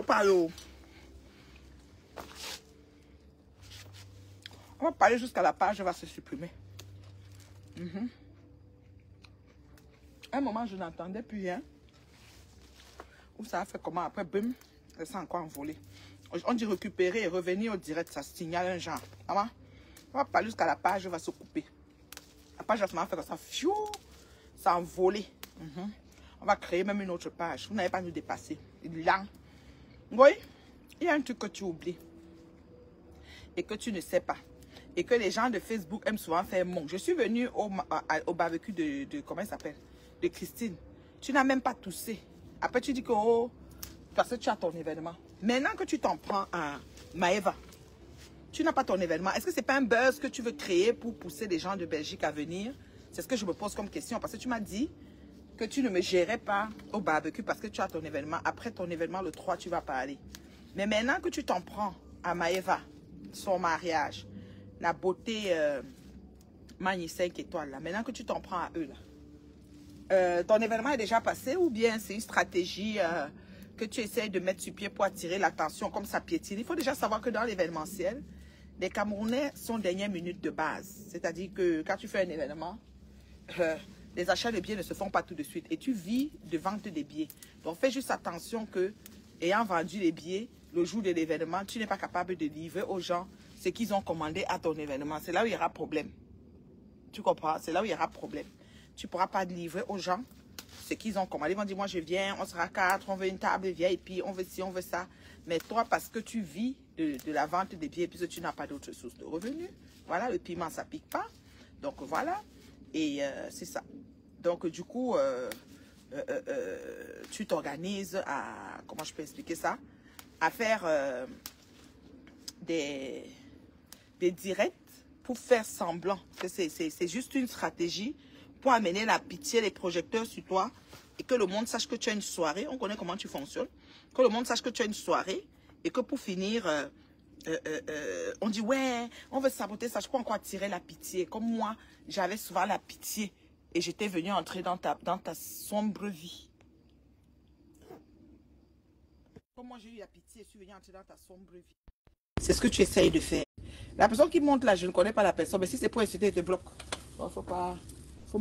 parler. On va parler jusqu'à la page va se supprimer. À un moment, je n'entendais plus rien. Ou ça a fait comment? Après, bim, ça s'est encore envolé. On dit récupérer et revenir au direct, ça signale un genre. On va parler jusqu'à la page va se couper. La page va se faire comme ça. Fiou, ça a envolé. On va créer même une autre page. Vous n'avez pas à nous dépasser. Là. Oui, il y a un truc que tu oublies. Et que tu ne sais pas. Et que les gens de Facebook aiment souvent faire mon. Je suis venue au barbecue de comment il s'appelle? De Christine. Tu n'as même pas toussé. Après, tu dis que oh, parce que tu as ton événement. Maintenant que tu t'en prends à Maëva, tu n'as pas ton événement. Est-ce que ce n'est pas un buzz que tu veux créer pour pousser les gens de Belgique à venir? C'est ce que je me pose comme question. Parce que tu m'as dit que tu ne me gérais pas au barbecue parce que tu as ton événement. Après ton événement, le 3, tu vas parler. Mais maintenant que tu t'en prends à Maëva, son mariage, la beauté Magni 5 étoiles, là. Maintenant que tu t'en prends à eux, là. Ton événement est déjà passé ou bien c'est une stratégie que tu essayes de mettre sur pied pour attirer l'attention comme ça piétine? Il faut déjà savoir que dans l'événementiel, les Camerounais sont dernière minute de base. C'est-à-dire que quand tu fais un événement, les achats de billets ne se font pas tout de suite et tu vis de vente des billets. Donc fais juste attention que, ayant vendu les billets, le jour de l'événement, tu n'es pas capable de livrer aux gens ce qu'ils ont commandé à ton événement. C'est là où il y aura problème. Tu comprends? C'est là où il y aura problème. Tu ne pourras pas livrer aux gens ce qu'ils ont commandé. Ils vont dire, moi je viens, on sera 4, on veut une table VIP, on veut ci, on veut ça. Mais toi, parce que tu vis de la vente des billets, puisque tu n'as pas d'autre source de revenus, voilà, le piment, ça ne pique pas. Donc voilà, et c'est ça. Donc du coup, tu t'organises à, comment je peux expliquer ça, à faire des directs pour faire semblant que c'est juste une stratégie pour amener la pitié, les projecteurs sur toi et que le monde sache que tu as une soirée. On connaît comment tu fonctionnes. Que le monde sache que tu as une soirée et que pour finir, on dit ouais, on veut saboter ça. Je peux encore attirer la pitié. Comme moi, j'avais souvent la pitié et j'étais venue entrer dans ta sombre vie. Comme moi, j'ai eu la pitié et je suis venue entrer dans ta sombre vie. C'est ce que tu essayes de faire. La personne qui monte là, je ne connais pas la personne, mais si c'est pour insulter, elle te bloque. Il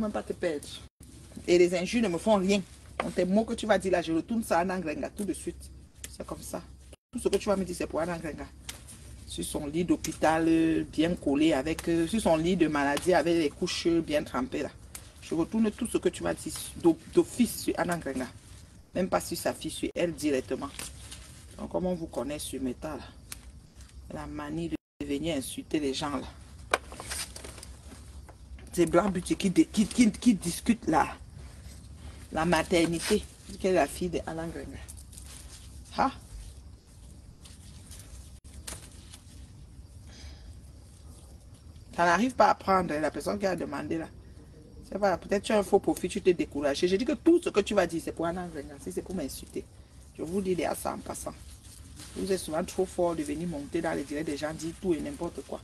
faut même pas te perdre. Et les injures ne me font rien. Donc tes mots que tu vas dire là, je retourne ça à Nangrenga tout de suite. C'est comme ça. Tout ce que tu vas me dire, c'est pour Nangrenga. Sur son lit d'hôpital bien collé, avec sur son lit de maladie avec les couches bien trempées là. Je retourne tout ce que tu vas dire d'office sur Nangrenga. Même pas sur sa fille, sur elle directement. Donc comme on vous connaît sur Meta là. La manie de venir insulter les gens là. C'est Blanc Buti qui discute la maternité. Qui est la fille de Alain Grenga. Ah. Ça n'arrive pas à prendre la personne qui a demandé là. C'est pas, peut-être tu as un faux profit, tu t'es découragé. Je dis que tout ce que tu vas dire, c'est pour Alain Grenga. Si c'est pour m'insulter. Je vous dis à ça en passant. Vous êtes souvent trop fort de venir monter dans les directs des gens, dire tout et n'importe quoi.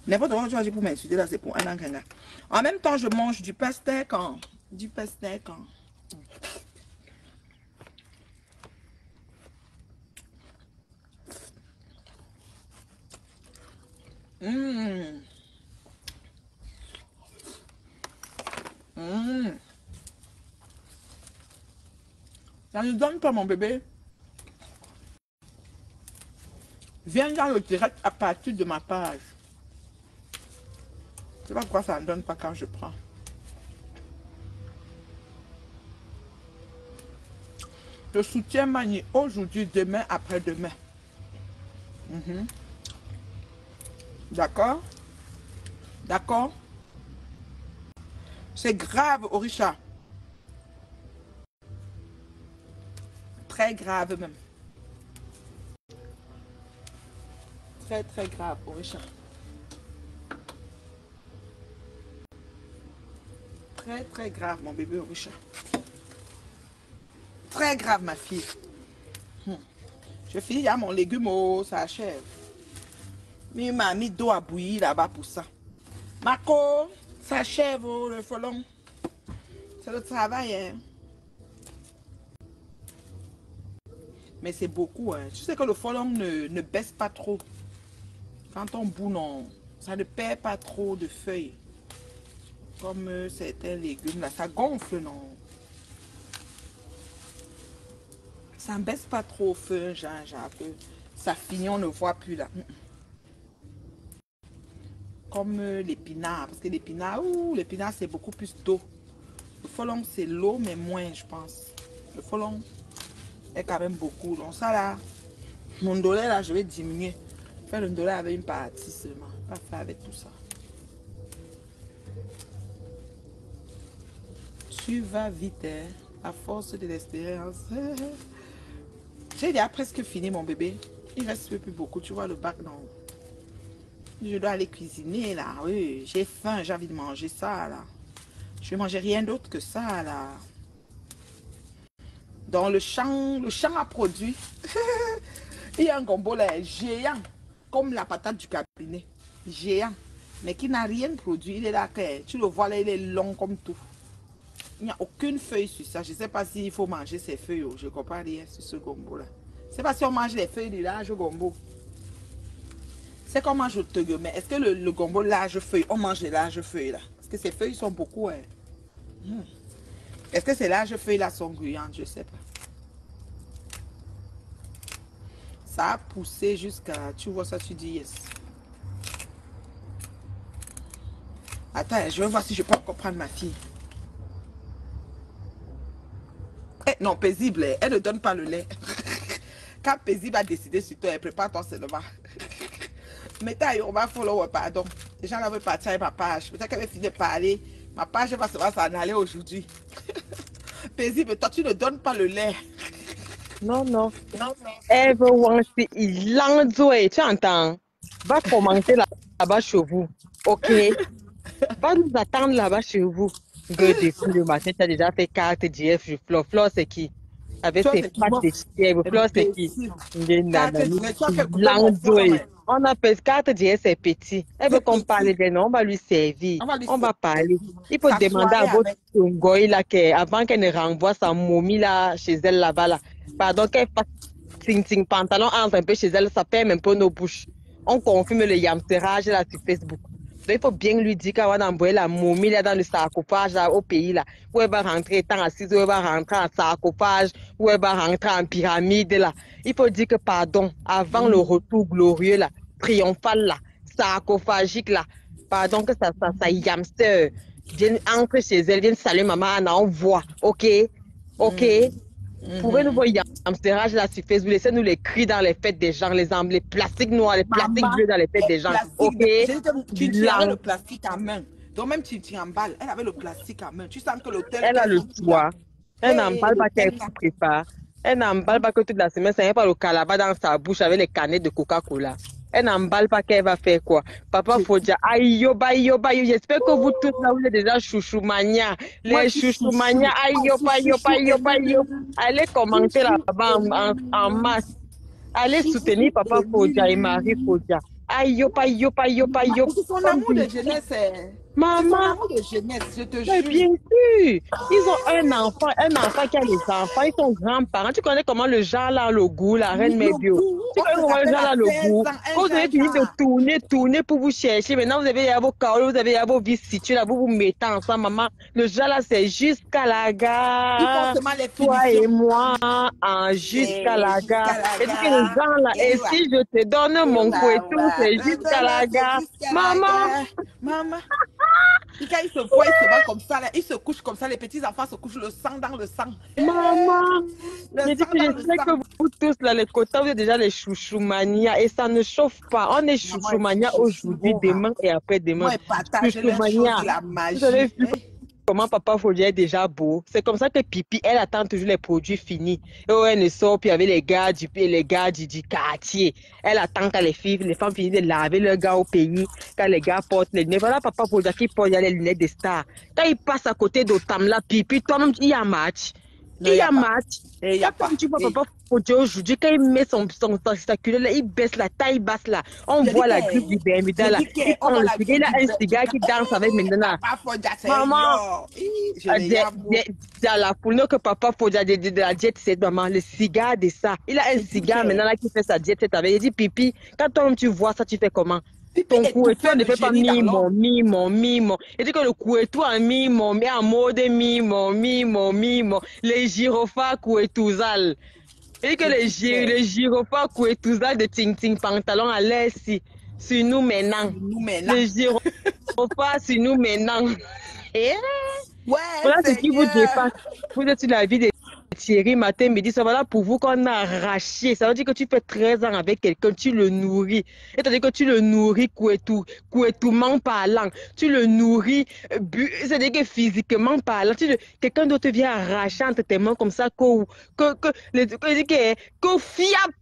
N'importe quoi que tu vas dire pour m'insulter, là, c'est pour un engrenga. En même temps, je mange du pastèque en... Du pastèque en... Ça ne donne pas, mon bébé. Viens dans le direct à partir de ma page. Je ne sais pas pourquoi ça ne donne pas quand je prends. Je soutiens Mani aujourd'hui, demain, après-demain. D'accord? D'accord? C'est grave, Orisha. Très grave même. Très, très grave, Orisha. Très, très grave, mon bébé Orisha. Très grave, ma fille. Je finis, il y a mon légume, oh, ça achève. Mais il m'a mis d'eau à bouillir là-bas pour ça. Marco, ça achève, oh, le folon. C'est le travail, hein. Mais c'est beaucoup. Hein. Tu sais que le folon ne baisse pas trop. Quand on bout, non, ça ne perd pas trop de feuilles. Comme certains légumes, là, ça gonfle, non. Ça ne baisse pas trop au feu, genre que ça finit, on ne voit plus là. Comme l'épinard, parce que l'épinard, c'est beaucoup plus d'eau. Le folon, c'est l'eau, mais moins, je pense. Le folon est quand même beaucoup. Donc ça là, mon dollar là, je vais diminuer. Faire le dollar avec une partie seulement. Pas faire avec tout ça. Tu vas vite, hein, à force de l'expérience. J'ai déjà presque fini mon bébé. Il reste plus beaucoup. Tu vois le bac, non? Je dois aller cuisiner là. Oui, j'ai faim, j'ai envie de manger ça là. Je vais manger rien d'autre que ça là. Dans le champ a produit. Il y a un gombo là, géant, comme la patate du cabinet. Géant, mais qui n'a rien produit. Il est là, tu le vois là, il est long comme tout. Il n'y a aucune feuille sur ça. Je ne sais pas s'il faut manger ces feuilles. Je ne comprends rien sur ce gombo là. C'est pas si on mange les feuilles du large gombo. C'est qu'on mange au Togo, mais est-ce que le gombo large feuille, on mange les larges feuilles là? Parce que ces feuilles sont beaucoup. Hein. Est-ce que ces larges feuilles là sont gluantes? Je ne sais pas. Ça a poussé jusqu'à... Tu vois ça, tu dis yes. Attends, je vais voir si je peux encore prendre ma fille. Eh, non, paisible, elle ne donne pas le lait. Quand paisible a décidé sur toi, elle prépare ton seulement. Mais on va follow, pardon. Les gens là veulent partir avec ma page. Peut-être qu'elle va finir de parler. Ma page va s'en aller aujourd'hui. Paisible, toi, tu ne donnes pas le lait. Non, non. Everyone, il l'enjoie, tu entends? Va commencer là-bas chez vous. OK? Va nous attendre là-bas chez vous. Depuis le matin, tu as déjà fait carte GF. Flore, c'est qui? Avec ses pattes de chèvre. Flore, c'est qui? L'enjoie. On appelle carte GF, c'est petit. Elle veut qu'on parle de nom, on va lui servir. On va parler. Il faut demander à votre goy là, avant qu'elle ne renvoie sa momie là, chez elle là-bas là. Pardon, qu'elle fasse ting pantalon entre un peu chez elle, ça perd un peu nos bouches. On confirme le yamterage là sur Facebook. Donc, il faut bien lui dire qu'elle va envoyer la momie là dans le sarcophage là, au pays là, où elle va rentrer étant assise, où elle va rentrer en sarcophage, où elle va rentrer en pyramide là. Il faut dire que pardon, avant le retour glorieux là, triomphal là, sarcophagique là, pardon que ça yamster vienne entrer chez elle, vienne saluer maman, on voit, ok? Pouvez-nous voir yamsterage là sur Facebook, laissez-nous les cris dans les fêtes des gens, les plastiques noirs, les plastiques bleus dans les fêtes des gens. Ok? Tu avais le plastique à main. Donc même tu emballes, elle avait le plastique à main. Tu sens que l'hôtel... Elle a le choix. Elle n'emballe pas qu'elle prépare. Elle n'emballe pas que toute la semaine, ça n'est pas le calabat dans sa bouche avec les canettes de Coca-Cola. Elle n'emballe pas qu'elle va faire quoi. Papa Fodia, aïe yo, j'espère que vous tous là, vous êtes déjà chouchoumania. Les chouchoumania, aïe yo. Allez commenter là-bas en masse. Allez soutenir Papa Fodia et Marie Fodia. Aïe yo. C'est son amour de jeunesse. Maman. C'est son amour de jeunesse, je te jure. Bien sûr. Ils ont un enfant qui a les enfants, ils sont grands-parents. Tu connais comment le genre là, le goût, la reine Médio. Tu connais comment le genre là, le goût. Quand vous avez fini de tourner pour vous chercher, maintenant vous avez vos carreaux, vous avez vos vies situées là, vous vous mettez ensemble, maman. Le genre là, c'est jusqu'à la gare. Toi et moi, jusqu'à la gare. Et puis le genre là, et si je te donne mon couetou, c'est jusqu'à la gare. Maman. Et quand il se voit, il se bat comme ça, là, il se couche comme ça, les petits enfants se couchent le sang dans le sang. Maman, je sais que vous tous, là, les quotas, vous êtes déjà les chouchoumania et ça ne chauffe pas. On est chouchoumania aujourd'hui, demain et après-demain. Chouchoumania, la magie. Comment Papa Fodia est déjà beau. C'est comme ça que Pipi, elle attend toujours les produits finis. Et où elle ne sort plus avec les gars du quartier. Elle attend quand les femmes finissent de laver leurs gars au pays, quand les gars portent les lunettes. Voilà Papa Fodia qui porte les lunettes des stars. Quand il passe à côté d'Otam là, Pipi, toi-même, il y a un match. Il y a match. Il y a pas. Quand tu vois Papa Fodja aujourd'hui, quand il met sa culotte là, il baisse la taille basse là. On voit la grippe du Bermuda là. Il prend le cigare, il a un cigare qui danse avec maintenant. Maman, dans la foule, que Papa Fodja de la diète, c'est maman, le cigare de ça. Il a un cigare maintenant là qui fait sa diète. Il dit, Pipi, quand toi tu vois ça, tu fais comment? Ton couettoir ne fait pas mimon. Il dit que le couettoir en mimon, mais en mode mimon. Les gyrophares couettouzal. Il dit que les gyrophares couettouzal de Ting Ting pantalon à l'aise sur nous maintenant. Les gyrophares sur nous maintenant. Voilà ce qui vous dépasse. Vous êtes sur la vie de Thierry matin, midi, ça va là pour vous qu'on a arraché. Ça veut dire que tu fais 13 ans avec quelqu'un, tu le nourris. C'est-à-dire que tu le nourris couettement parlant. Tu le nourris, c'est-à-dire que physiquement parlant. Quelqu'un d'autre vient arracher entre tes mains comme ça, que fiable.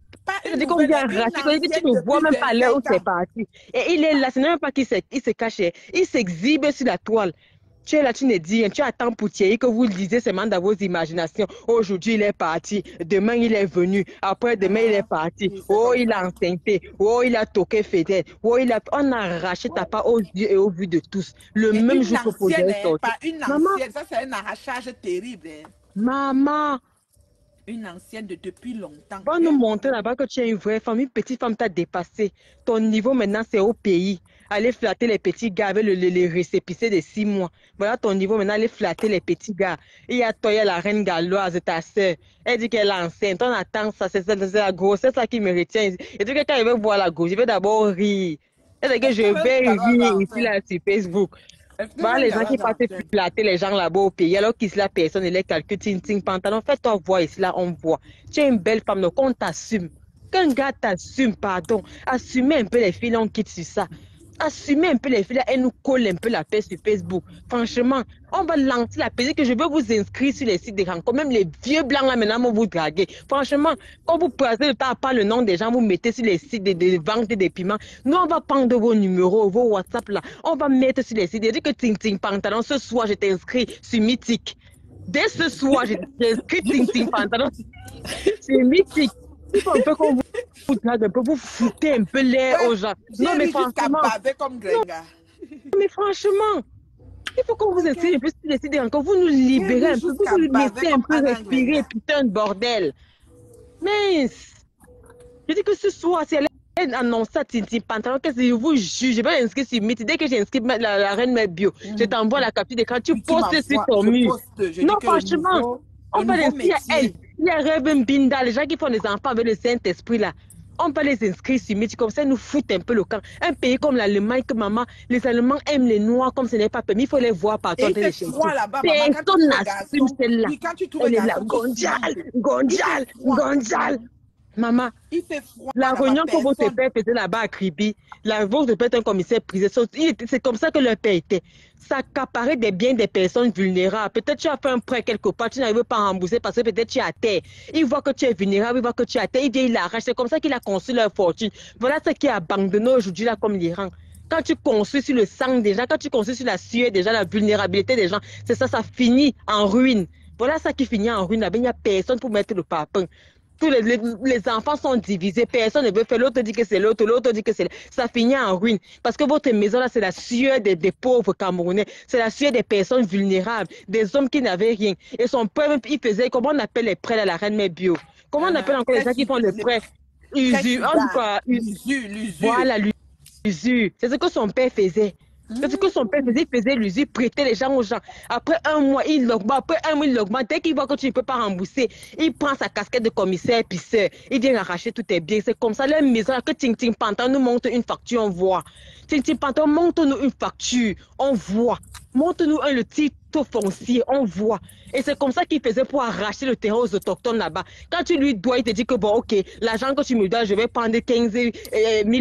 C'est-à-dire qu'on vient arracher, tu ne vois même pas là où c'est parti. Et il est là, ce n'est même pas qu'il se cache, il s'exhibe sur la toile. Tu es là, tu ne dis rien, tu attends pour Thierry que vous le disiez seulement dans vos imaginations. Aujourd'hui, il est parti, demain, il est venu, après demain, il est parti. Oh, il a enceinté, oh, il a toqué Fidèle, oh, on a arraché ta part aux yeux et au vu de tous. Le même jour que pour pas une ancienne, ça c'est un arrachage terrible. Maman. Une ancienne de depuis longtemps. On nous montrer là-bas que tu es une vraie femme, une petite femme t'a dépassé. Ton niveau maintenant, c'est au pays. Aller flatter les petits gars avec les récépissés de 6 mois. Voilà ton niveau maintenant, aller flatter les petits gars. Il y a toi, il y a la reine galloise, ta soeur. Elle dit qu'elle est enceinte. On attend ça, c'est la grossesse là qui me retient. Et puis quand elle veut voir la gauche, je vais d'abord rire. Elle dit que je vais rire ici là sur Facebook. Voilà les gens qui passent flatter les gens là-bas au pays, alors qu'ici la personne, elle est calcule, ting, pantalon. Fais-toi voir ici là, on voit. Tu es une belle femme, donc on t'assume. Qu'un gars t'assume, pardon. Assumez un peu les filles, on quitte sur ça. Assumez un peu les filles, là, elles nous collent un peu la paix sur Facebook. Franchement, on va lancer la paix, que je veux vous inscrire sur les sites de rencontres. Même les vieux blancs là, maintenant, vont vous draguer. Franchement, quand vous passez le temps à parler le nom des gens, vous mettez sur les sites de vente des piments. Nous, on va prendre vos numéros, vos WhatsApp là. On va mettre sur les sites. Je dis que Ting Pantalon, ce soir, je t'inscris sur Mythique. Dès ce soir, je t'inscris Ting Pantalon sur Mythique. Il faut un peu qu'on vous drague un peu, vous foutez un peu l'air aux gens. Non, mais franchement. Mais franchement, il faut qu'on vous inscrive un peu sur les sites encore. Vous nous libérez un peu, vous nous laissez un peu respirer, putain de bordel. Mais, je dis que ce soir, si elle annonce ça, Tintin Pantalon, qu'est-ce que je vous juge? Je vais l'inscrire sur Mythe. Dès que j'inscris la reine Mère Bio, je t'envoie la capture d'écran, tu postes sur ton mur. Non, franchement, on va l'inscrire à elle. Il y a Rêve Binda, les gens qui font des enfants avec le Saint-Esprit là. On peut les inscrire sur Mythe, comme ça, nous foutent un peu le camp. Un pays comme l'Allemagne, que maman, les Allemands aiment les Noirs comme ce n'est pas permis. Il faut les voir partout. Et il fait froid là-bas. Personne n'assume celle-là. Oui, quand tu trouves elle est là, Gonjal. Maman, il fait froid. La réunion que votre père faisait là-bas à Kribi, votre père est un commissaire prisé. C'est comme ça que leur père était. Ça accaparait des biens des personnes vulnérables. Peut-être tu as fait un prêt quelque part, tu n'arrives pas à rembourser parce que peut-être tu es à terre. Il voit que tu es vulnérable, il voit que tu es à terre, il vient, il l'arrache. C'est comme ça qu'il a construit leur fortune. Voilà ce qui est abandonné aujourd'hui là comme l'Iran. Quand tu construis sur le sang des gens, quand tu construis sur la sueur des gens, la vulnérabilité des gens, c'est ça, ça finit en ruine. Voilà ça qui finit en ruine. Là-bas, il n'y a personne pour mettre le papin. Tous les enfants sont divisés, personne ne veut faire, l'autre dit que c'est l'autre, l'autre dit que c'est l'autre. Ça finit en ruine. Parce que votre maison là, c'est la sueur des pauvres Camerounais, c'est la sueur des personnes vulnérables, des hommes qui n'avaient rien. Et son père, il faisait, comment on appelle les prêts là, la reine Mère Bio? Comment on appelle encore les gens qui font les prêts? Usure. Voilà, l'usure. C'est ce que son père faisait. C'est ce que son père faisait, il faisait l'usure, prêtait les gens aux gens. Après un mois, il l'augmente. Dès qu'il voit que tu ne peux pas rembourser, il prend sa casquette de commissaire pisseur. Il vient arracher tous tes biens. C'est comme ça, la maison, que Ting Pantalon nous montre une facture, on voit. Ting Pantalon montre-nous une facture, on voit. Montre-nous le titre foncier, on voit. Et c'est comme ça qu'il faisait pour arracher le terrain aux autochtones là-bas. Quand tu lui dois, il te dit que bon, ok, l'argent que tu me dois, je vais prendre 15 000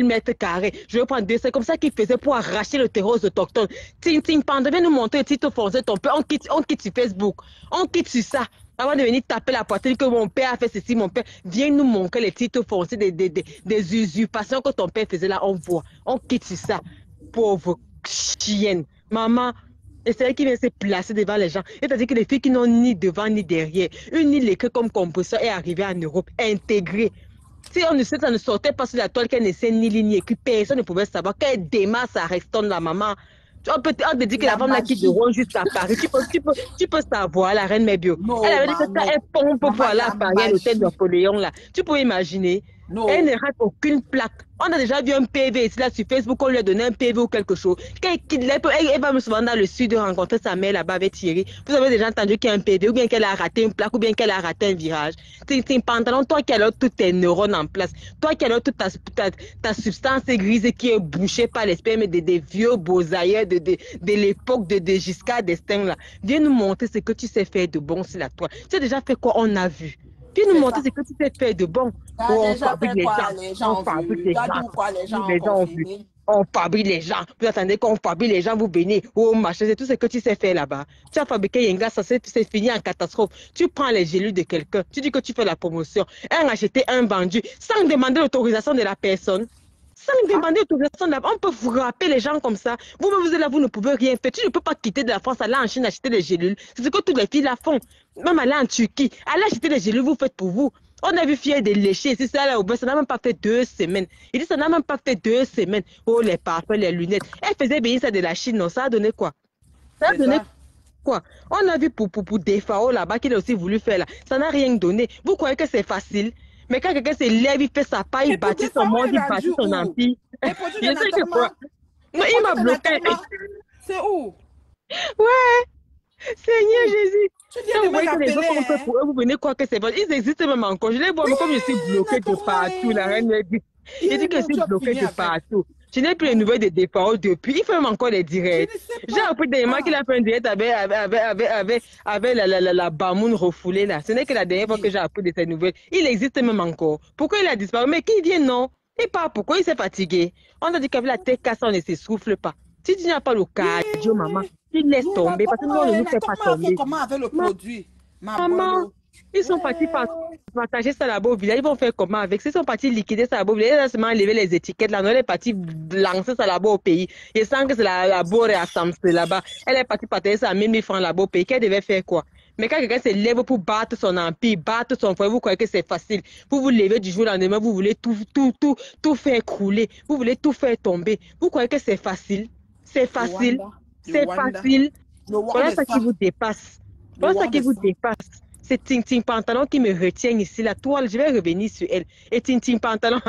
mètres carrés. Je vais prendre 2. C'est comme ça qu'il faisait pour arracher le terrain aux autochtones. Ting Pantalon, viens nous montrer le titre foncier, ton père. On quitte sur Facebook. On quitte sur ça. Avant de venir taper la poitrine que mon père a fait ceci, mon père, viens nous montrer les titres fonciers des usurpations que ton père faisait là, on voit. On quitte sur ça. Pauvre chienne. Maman, Et c'est elle qui vient se placer devant les gens. C'est-à-dire que les filles qui n'ont ni devant ni derrière, une île écrite comme compositeur est arrivée en Europe, intégrée. Si on ne sait, ça ne sortait pas sur la toile qu'elle ne sait ni ligne écrite, personne ne pouvait savoir qu'elle démarre sa restone la maman. On te dit que la femme là qui de Rome jusqu'à Paris, tu peux savoir la reine Mébio. Elle avait dit que ça, elle pompe pour aller à Paris à l'hôtel Napoléon là. Tu peux imaginer. Elle ne rate aucune plaque. On a déjà vu un PV ici là sur Facebook, on lui a donné un PV ou quelque chose. Elle va me souvent dans le sud rencontrer sa mère là-bas avec Thierry. Vous avez déjà entendu qu'il y a un PV ou bien qu'elle a raté une plaque ou bien qu'elle a raté un virage. C'est un pantalon, toi qui as tous tes neurones en place, toi qui as toute ta substance grise qui est bouchée par les spermes des vieux beaux aïeux de l'époque de Giscard d'Estaing là. Viens nous montrer ce que tu sais faire de bon sur la toile. Tu as déjà fait quoi? On a vu. Viens nous montrer ce que tu sais faire de bon. On fabrique les gens. On fabrique les gens. On fabrique les gens. Vous attendez qu'on fabrique les gens, vous venez. Oh, machin, c'est tout ce que tu sais faire là-bas. Tu as fabriqué Yenga, ça c'est fini en catastrophe. Tu prends les gélules de quelqu'un, tu dis que tu fais la promotion. Un acheté, un vendu, sans demander l'autorisation de la personne. Sans demander l'autorisation de la personne. On peut frapper les gens comme ça. Vous-même, vous êtes là, vous ne pouvez rien faire. Tu ne peux pas quitter de la France, aller en Chine acheter des gélules. C'est ce que toutes les filles là font. Même aller en Turquie, aller acheter des gélules, vous faites pour vous. On a vu fier de lécher, c'est ça là, ça n'a même pas fait 2 semaines. Il dit ça n'a même pas fait 2 semaines. Oh, les parfums, les lunettes. Elle faisait venir ça de la Chine, non, ça a donné quoi? Ça a donné quoi? On a vu pour Defao là-bas qu'il a aussi voulu faire là. Ça n'a rien donné. Vous croyez que c'est facile? Mais quand quelqu'un se lève, il fait sa paille, il bâtit son monde, il bâtit son empire. Je sais que quoi? Non, il m'a bloqué. C'est où? Ouais, Seigneur Jésus. Tu viens de me rappeler, vous venez croire que c'est bon. Ils existent même encore. Je les vois, mais comme je suis bloquée de partout, la reine me dit. Il dit que je suis bloquée de partout. Je n'ai plus les nouvelles de départ depuis. Il fait même encore les directs. J'ai appris dernièrement qu'il a fait un direct avec la Bamoun refoulée là. Ce n'est que la dernière fois que j'ai appris de ces nouvelles. Il existe même encore. Pourquoi il a disparu? Mais qui vient non? Et pas pourquoi il s'est fatigué. On a dit qu'avec la tête cassée, on ne se souffle pas. Si tu n'as pas le cardio, maman, tu laisses tomber parce que nous, on ne nous fait pas tomber. Comment avec le produit? Maman, ils sont partis partager ça là-bas au village. Ils vont faire comment avec? Ils sont partis liquider ça là-bas au village. Ils ont seulement enlevé les étiquettes là. Non, elle est partie lancer ça là-bas au pays. Je sens que c'est la Bore à Samsung là-bas. Elle est partie partager ça à 1000 francs là-bas au pays. Qu'elle devait faire quoi? Mais quand quelqu'un se lève pour battre son empire, battre son foyer, vous croyez que c'est facile. Vous vous levez du jour au lendemain, vous voulez tout faire crouler. Vous voulez tout faire tomber. Vous croyez que c'est facile? C'est facile. C'est facile. Voilà ça qui vous dépasse. Voilà ça qui vous dépasse. C'est Tintin Pantalon qui me retient ici. La toile, je vais revenir sur elle. Et Tintin Pantalon,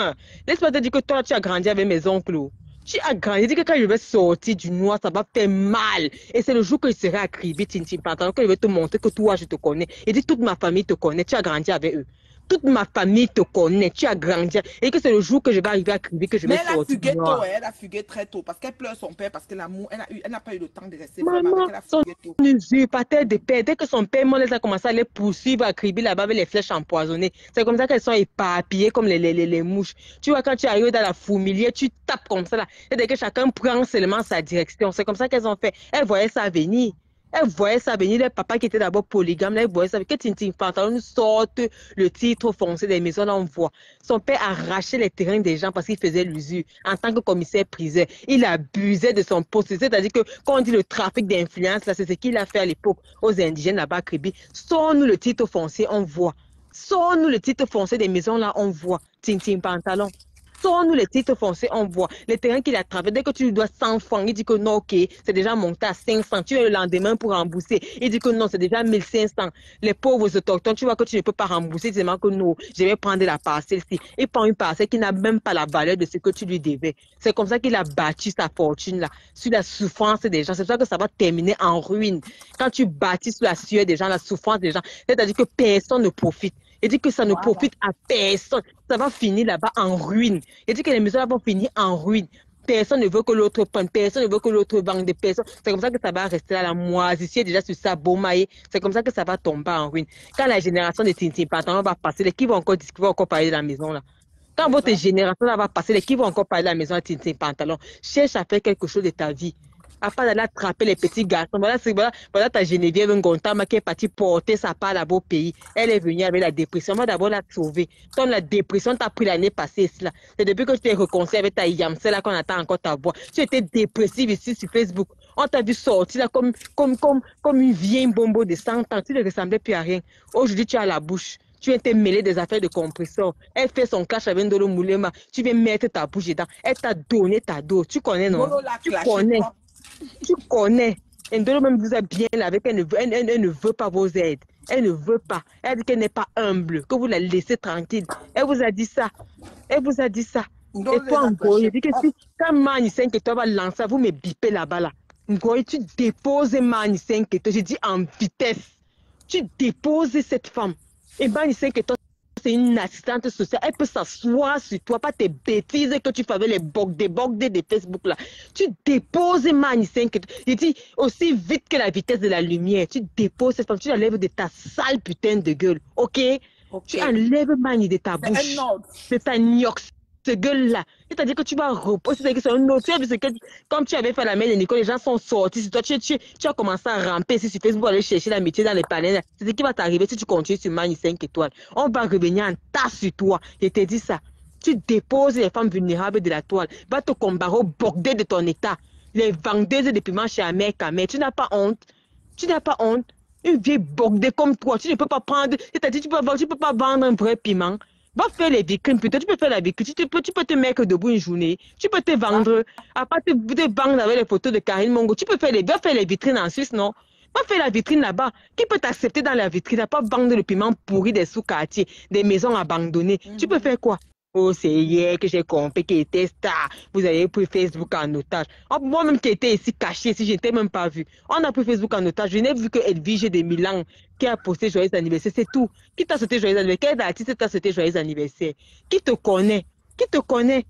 laisse-moi te dire que toi, tu as grandi avec mes oncles. Tu as grandi. Je dis que quand je vais sortir du noir, ça va faire mal. Et c'est le jour que je serai acribé, Tintin Pantalon, que je vais te montrer que toi, je te connais. Et dit toute ma famille te connaît. Tu as grandi avec eux. Toute ma famille te connaît, tu as grandi. Et que c'est le jour que je vais arriver à crier, que je vais sortir. Mais elle a fugué très tôt parce qu'elle pleure son père, parce que l'amour, elle n'a pas eu le temps de rester. Maman, son usurpateur de père, dès que son père elle a commencé à les poursuivre, à crier là-bas avec les flèches empoisonnées. C'est comme ça qu'elles sont éparpillées comme les mouches. Tu vois, quand tu arrives dans la fourmilière, tu tapes comme ça là. Et dès que chacun prend seulement sa direction, c'est comme ça qu'elles ont fait. Elles voyaient ça venir. Elle voyait ça venir, le papa qui était d'abord polygame, là, elle voyait ça. Que Tintin Pantalon sorte le titre foncé des maisons, là, on voit. Son père arrachait les terrains des gens parce qu'il faisait l'usure. En tant que commissaire priseur, il abusait de son poste. C'est-à-dire que quand on dit le trafic d'influence, là, c'est ce qu'il a fait à l'époque aux indigènes là-bas à Kribi. Sors-nous le titre foncier, on voit. Sors-nous le titre foncier des maisons, là, on voit. Tintin Pantalon. Sors-nous les titres fonciers, on voit. Les terrains qu'il a travaillé, dès que tu lui dois 100 francs, il dit que non, ok, c'est déjà monté à 500. Tu es le lendemain pour rembourser. Il dit que non, c'est déjà 1500. Les pauvres autochtones, tu vois que tu ne peux pas rembourser. Il dit que non, je vais prendre la parcelle-ci. Il prend une parcelle qui n'a même pas la valeur de ce que tu lui devais. C'est comme ça qu'il a bâti sa fortune là, sur la souffrance des gens. C'est pour ça que ça va terminer en ruine. Quand tu bâtis sur la sueur des gens, la souffrance des gens, c'est-à-dire que personne ne profite. Il dit que ça ne profite à personne. Ça va finir là-bas en ruine. Il dit que les maisons vont finir en ruine. Personne ne veut que l'autre prenne. Personne ne veut que l'autre vende des personnes. C'est comme ça que ça va rester là. La moisissure déjà sur sa baumaille. C'est comme ça que ça va tomber en ruine. Quand la génération de Tintin Pantalon va passer, qui vont encore parler de la maison là? Quand votre génération là va passer, qui vont encore parler de la maison de Tintin Pantalon? Cherche à faire quelque chose de ta vie. À part d'aller attraper les petits garçons. Voilà ta Geneviève Ngontama qui est partie porter sa part là-bas au pays. Elle est venue avec la dépression. On va d'abord la sauver. Quand la dépression t'a pris l'année passée, c'est depuis que tu t'es réconcilié avec ta Yamse là qu'on attend encore ta voix. Tu étais dépressive ici sur Facebook. On t'a vu sortir là comme une vieille bombo de 100 ans. Tu ne ressemblais plus à rien. Aujourd'hui, tu as la bouche. Tu viens te mêler des affaires de compresseur. Elle fait son clash avec Ndolo Moulema. Tu viens mettre ta bouche dedans. Elle t'a donné ta dose. Tu connais, non? Tu connais. Tu connais. Ndolo même vous a bien lavé. Elle ne veut pas vos aides. Elle ne veut pas. Elle dit qu'elle n'est pas humble. Que vous la laissez tranquille. Elle vous a dit ça. Elle vous a dit ça. Et toi, encore, je dis que si quand Mani 5 et toi va lancer, vous me bipez là-bas là. Ngoy, tu déposes Mani 5 et toi. Je dis en vitesse. Tu déposes cette femme. Et Mani 5 et toi, c'est une assistante sociale. Elle peut s'asseoir sur toi, pas tes bêtises que tu fais avec les bogdés de Facebook là. Tu déposes Mani 5 et toi. Je dis aussi vite que la vitesse de la lumière. Tu déposes cette femme. Tu la lèves de ta sale putain de gueule. Ok? Tu enlèves Mani de ta bouche. De ta niox. Ce gueule-là. C'est-à-dire que tu vas reposer sur un autre. Comme tu avais fait la main de Nicole, les gens sont sortis. Si toi, tu as commencé à ramper ici sur Facebook, aller chercher l'amitié dans les palais. C'est ce qui va t'arriver si tu continues sur Mani 5 étoiles. On va revenir en tas sur toi. Je te dis ça. Tu déposes les femmes vulnérables de la toile. Va te combattre au bordel de ton état. Les vendeuses de piments chez Amer Kamer. Tu n'as pas honte. Tu n'as pas honte. Une vieille bordée comme toi. Tu ne peux pas prendre. C'est-à-dire, tu peux pas vendre un vrai piment. Va faire les victimes, plutôt tu peux faire la victime, tu peux te mettre debout une journée, tu peux te vendre, à part te vendre avec les photos de Karine Mongo, tu peux faire va faire les vitrines en Suisse, non? Va faire la vitrine là-bas. Qui peut t'accepter dans la vitrine? Pas vendre le piment pourri des sous-quartiers, des maisons abandonnées. Tu peux faire quoi? Oh, c'est hier que j'ai compris qu'il était star. Vous avez pris Facebook en otage. Oh, moi-même qui étais ici caché, si je n'étais même pas vu. On a pris Facebook en otage. Je n'ai vu que Edwige de Milan qui a posté joyeux anniversaire. C'est tout. Qui t'a souhaité joyeux anniversaire? Quel artiste t'a souhaité joyeux anniversaire? Qui te connaît? Qui te connaît?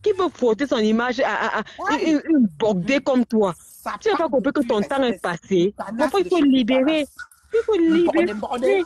Qui veut frotter son image à une bordée comme toi? Tu n'as pas compris que ton temps est passé. Enfin, il faut libérer. Il faut libérer.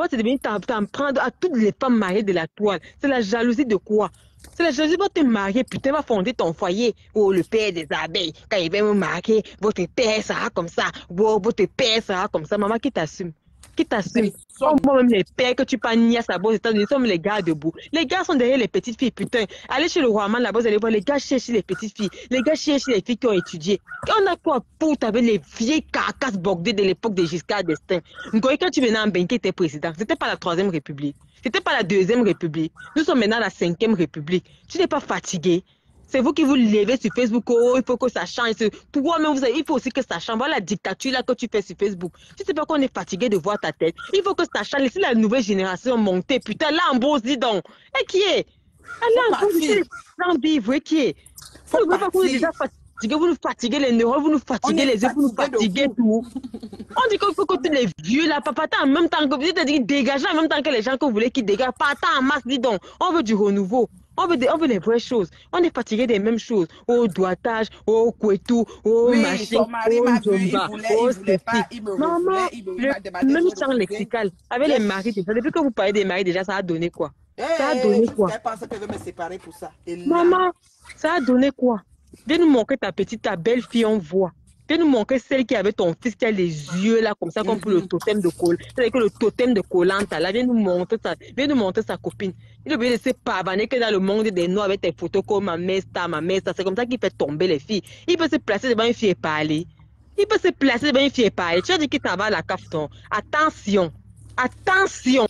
C'est de venir t'en prendre à toutes les femmes mariées de la toile. C'est la jalousie de quoi? C'est la jalousie de te marier, putain, va fonder ton foyer. Oh, le père des abeilles, quand il va me marier, votre père sera comme ça. Oh, votre père sera comme ça. Maman, qui t'assume? Qui t'assume? Oh, moi-même, les pères que tu pas nier à sa bosse, nous sommes les gars debout. Les gars sont derrière les petites filles, putain. Allez chez le roi man là-bas, vous allez voir, les gars cherchent les petites filles. Les gars cherchent les filles qui ont étudié. On a quoi pour avec les vieilles carcasses bordées de l'époque de Giscard d'Estaing. Quand tu venais en Benké, t'es président. C'était pas la 3e République. C'était pas la 2e République. Nous sommes maintenant la 5e République. Tu n'es pas fatigué? C'est vous qui vous levez sur Facebook, oh, il faut que ça change. Toi-même, il faut aussi que ça change. Voilà la dictature là que tu fais sur Facebook. Tu sais pas qu'on est fatigué de voir ta tête. Il faut que ça change. Laissez la nouvelle génération monter. Putain, là en bourse, dis donc. Et qui est? Là en bourse, c'est vivre. Qui est? Vous ne pas vous déjà fatigué. Vous nous fatiguez les neurones, vous nous fatiguez les yeux, vous nous fatiguez tout. On dit qu'il faut que tous les vieux là, papa, en même temps que vous dites dégager en même temps que les gens que vous voulez qu'ils dégagent. Pas en masse, dis donc. On veut du renouveau. On veut les vraies choses. On est fatigué des mêmes choses. Au doigtage, au couetou, au machin, au jomba, au ceci. Maman, le même champ lexical. Avec les maris déjà. Depuis que vous parlez des maris déjà, ça a donné quoi? Ça a donné quoi? Maman, ça a donné quoi? Viens nous montrer ta belle-fille en voix. Viens nous montrer celle qui avait ton fils qui a les yeux là comme ça, comme pour le totem de Koh. C'est-à-dire que le totem de Koh-Lanta là, viens nous montrer ça. Viens nous montrer sa copine. Il est obligé de se pavaner que dans le monde des noirs avec tes photos comme ma mère, c'est comme ça qu'il fait tomber les filles. Il peut se placer devant une fille et parler. Il peut se placer devant une fille et parler. Tu as dit qu'il travaille à la cafeton. Attention. Attention.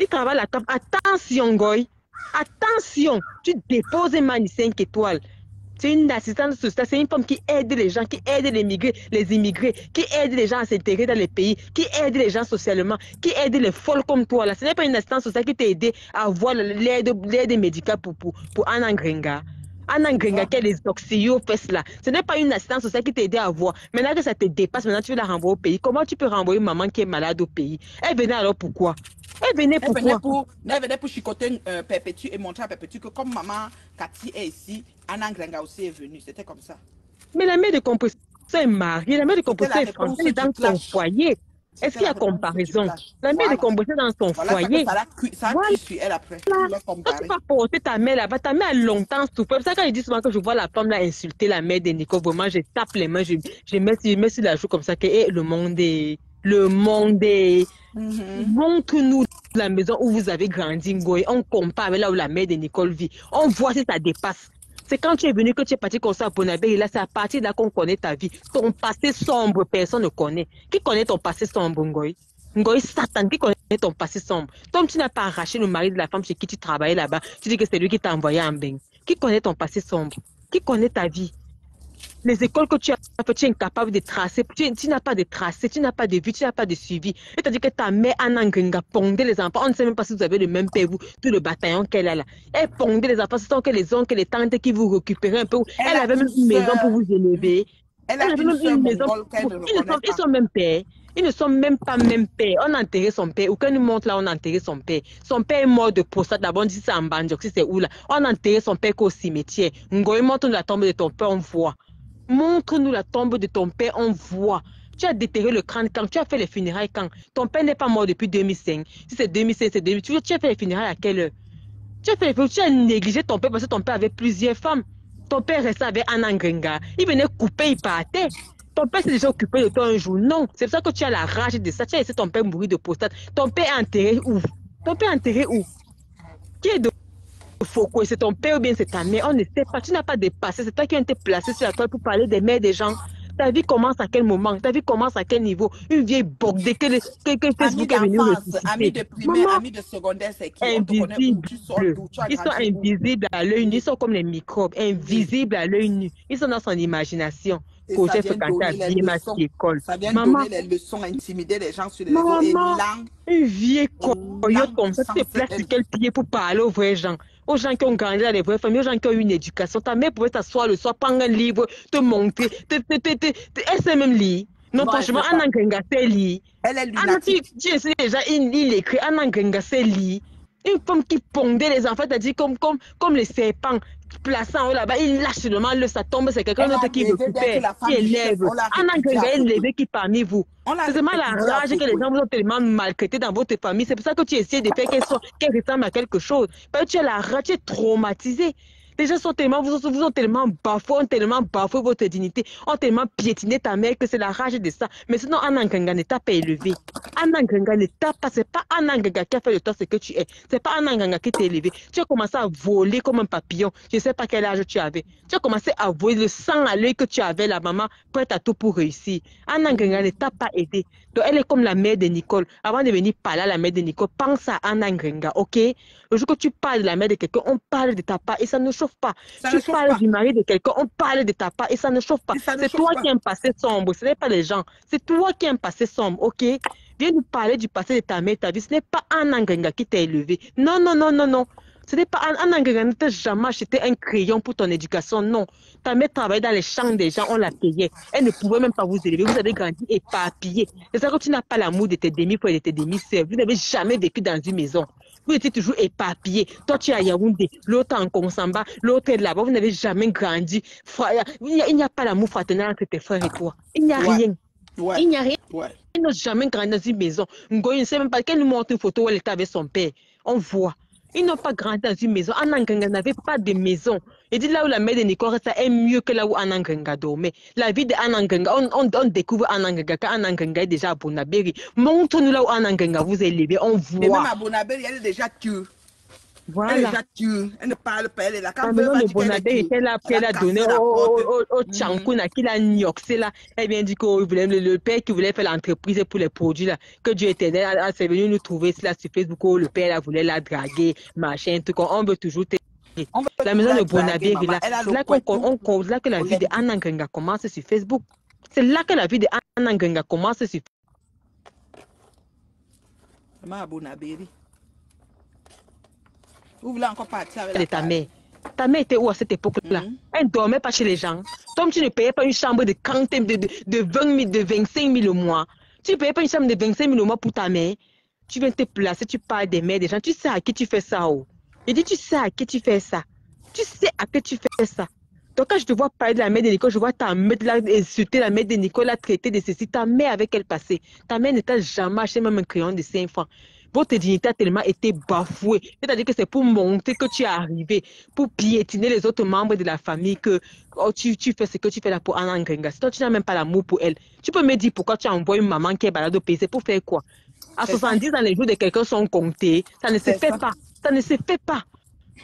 Il travaille à la cafeton. Attention, Goy. Attention. Tu déposes Mani 5 étoiles. C'est une assistante sociale, c'est une femme qui aide les gens, qui aide les immigrés, qui aide les gens à s'intégrer dans les pays, qui aide les gens socialement, qui aide les folles comme toi. Là. Ce n'est pas une assistante sociale qui t'a aidé à avoir l'aide médicale pour Anna Ngrenga. Anna Ngrenga qui a les oxyos fesses là. Ce n'est pas une assistante sociale qui t'a aidé à avoir. Maintenant que ça te dépasse, maintenant tu veux la renvoyer au pays. Comment tu peux renvoyer une maman qui est malade au pays? Elle venait alors pourquoi? Elle venait pour chicoter Perpétue et montrer à Perpétue que comme maman Cathy est ici, Anna Ngrenga aussi est venue. C'était comme ça. Mais la mère de compression est mariée, la mère de compression est française dans son foyer. Est-ce qu'il y a comparaison? La mère de composer dans son foyer. Ça cuit sur elle après. Tu ne peux pas porter ta mère là-bas. Ta mère a longtemps souffert. C'est ça quand je dis souvent que je vois la femme là insulter la mère de Nico. Vraiment, je tape les mains, je mets sur la joue comme ça que le monde est. Le monde est. Montre-nous la maison où vous avez grandi, Ngoï. On compare avec là où la mère de Nicole vit. On voit si ça dépasse. C'est quand tu es venu que tu es parti comme ça à Bonabé, et là, c'est à partir de là qu'on connaît ta vie. Ton passé sombre, personne ne connaît. Qui connaît ton passé sombre, Ngoï? Ngoï, Satan, qui connaît ton passé sombre? Toi, tu n'as pas arraché le mari de la femme chez qui tu travaillais là-bas. Tu dis que c'est lui qui t'a envoyé en bain. Qui connaît ton passé sombre? Qui connaît ta vie? Les écoles que tu as fait, tu es incapable de tracer. Tu n'as pas de tracé, tu n'as pas de vue, tu n'as pas de suivi. C'est-à-dire que ta mère, Anna Ngrenga, pondait les enfants. On ne sait même pas si vous avez le même père, vous, tout le bataillon qu'elle a là. Elle pondait les enfants. Ce sont que les oncles et les tantes qui vous récupéraient un peu. Elle avait même une maison pour vous élever. Elle avait même une maison. Ils sont même pères. Ils ne sont même pas même père. On a enterré son père. Ou quand nous montre là, on a enterré son père. Son père est mort de prostate. D'abord, on dit c'est en Bandjoc, c'est où là. On a enterré son père qu'au cimetière. Ngoï montre la tombe de ton père, on voit. Montre-nous la tombe de ton père, on voit. Tu as déterré le crâne quand? Tu as fait les funérailles quand? Ton père n'est pas mort depuis 2005. Si c'est 2005, c'est 2000. Tu as fait les funérailles à quelle heure? Tu as négligé ton père parce que ton père avait plusieurs femmes. Ton père restait avec Anna Ngrenga. Il venait couper, il partait. Ton père s'est déjà occupé de toi un jour. Non, c'est pour ça que tu as la rage de ça. Tu as laissé ton père mourir de prostate. Ton père est enterré où? Ton père est enterré où? Qui est de Foucault, c'est ton père ou bien c'est ta mère, on ne sait pas, tu n'as pas dépassé, c'est toi qui as été placé sur la toile pour parler des mères des gens. Ta vie commence à quel moment? Ta vie commence à quel niveau? Une vieille bordée que Facebook est venu ressusciter. Amis de primaire, amis de secondaire, c'est qui? Invisibles. Ils sont invisibles à l'œil nu, ils sont comme les microbes, invisibles à l'œil nu. Ils sont dans son imagination. Ça vient donner les leçons, intimider les gens sur les réseaux. Et là, une vieille coyote comme ça, tu te places sur quel pied pour parler aux vrais gens? Aux gens qui ont grandi dans les vraies familles, aux gens qui ont eu une éducation. Ta mère pouvait t'asseoir le soir, prendre un livre, te montrer. Elle sait même lire. Non, franchement, Anna Ngrenga sait lire. Elle est lunatique. Tu sais déjà, il écrit, Anna Ngrenga sait lire. Une femme qui pondait les enfants, t'as dit comme les serpents. Plaçant là-bas, il lâche seulement ça tombe, c'est quelqu'un d'autre qui récupère, qui élève. Anna Ngrenga est élevé qui parmi vous. C'est seulement la rage que les gens vous ont tellement maltraité dans votre famille. C'est pour ça que tu essaies de faire qu'elle ressemble à quelque chose. Parce que tu as la rage, tu es traumatisé. Les gens vous ont tellement bafoué votre dignité, ont tellement piétiné ta mère que c'est la rage de ça. Mais sinon, Anna Ngrenga ne t'a pas élevé. Anna Ngrenga ne t'a pas, c'est pas Anna Ngrenga qui a fait de toi ce que tu es. C'est pas Anna Ngrenga qui t'a élevé. Tu as commencé à voler comme un papillon. Je ne sais pas quel âge tu avais. Tu as commencé à voler le sang à l'œil que tu avais, la maman, prête à tout pour réussir. Anna Ngrenga ne t'a pas aidé. Donc, elle est comme la mère de Nicole. Avant de venir parler à la mère de Nicole, pense à Anna Ngrenga, ok? Le jour que tu parles de la mère de quelqu'un, on parle de ta part et ça ne chauffe pas. Tu parles du mari de quelqu'un, on parle de ta part et ça ne chauffe pas. C'est toi qui as un passé sombre, ce n'est pas les gens. C'est toi qui as un passé sombre, ok? Viens nous parler du passé de ta mère, ta vie. Ce n'est pas Anna Ngrenga qui t'a élevé. Non, non, non, non, non. Ce n'est pas Anna Ngrenga ne t'a jamais acheté un crayon pour ton éducation, non. Ta mère travaillait dans les champs des gens, on la payait. Elle ne pouvait même pas vous élever. Vous avez grandi éparpillé. C'est ça que tu n'as pas l'amour de tes demi-frères et de tes demi-sœurs. Vous n'avez jamais vécu dans une maison. Vous étiez toujours éparpillés. Toi, tu es à Yaoundé, l'autre en Konsamba, l'autre est là-bas. Vous n'avez jamais grandi. Il n'y a pas l'amour fraternel entre tes frères et toi. Il n'y a rien. Il n'y a rien. Ils n'ont jamais grandi dans une maison. Ngoï ne sait même pas qu'elle nous montre une photo où elle était avec son père. On voit. Ils n'ont pas grandi dans une maison. Anna Ngrenga n'avait pas de maison. Et dit là où la mère de Nicole reste, est mieux que là où Anna Ngrenga dormait. La vie de Anna Ngrenga, on découvre Anna Ngrenga quand Anna Ngrenga est déjà à Bonabéry. Montre-nous là où Anna Ngrenga vous est élevé, on voit. Et même à Bonabéry, elle est déjà tue. Voilà. Elle est déjà tue. Elle ne parle pas, elle est là. Quand maison de Bonabéry était là, puis elle a donné au Tchankuna qui l'a nioxé là. Elle vient dire que le père qui voulait faire l'entreprise pour les produits là, que Dieu était là, c'est venu nous trouver là sur Facebook, où le père là voulait la draguer, machin, tout. On veut toujours la maison de Bonabéry là, c'est là que la vie de Anna Ngrenga commence sur Facebook. C'est là que la vie de Anna Ngrenga commence sur Facebook. Maman à Bonabéry. Vous voulez encore partir avec ta mère. Ta mère était où à cette époque-là? Elle ne dormait pas chez les gens. Toi, tu ne payais pas une chambre de 20 000, de 25 000 au mois. Tu ne payais pas une chambre de 25 000 au mois pour ta mère. Tu viens te placer, tu parles des mères des gens. Tu sais à qui tu fais ça, oh? Il dit, tu sais à qui tu fais ça. Tu sais à qui tu fais ça. Donc, quand je te vois parler de la mère de Nicole, je vois ta mère là, insulter la mère de Nicole, la traiter de ceci. Ta mère avec elle passé. Ta mère n'était jamais acheté même un crayon de 5 francs. Votre dignité a tellement été bafouée. C'est-à-dire que c'est pour montrer que tu es arrivé, pour piétiner les autres membres de la famille, que oh, tu fais ce que tu fais là pour Anna Ngenga. Sinon, tu n'as même pas l'amour pour elle. Tu peux me dire pourquoi tu envoies une maman qui est balade au pays. C'est pour faire quoi? À 70 ans, les jours de quelqu'un sont comptés. Ça ne se fait pas. Ça ne se fait pas.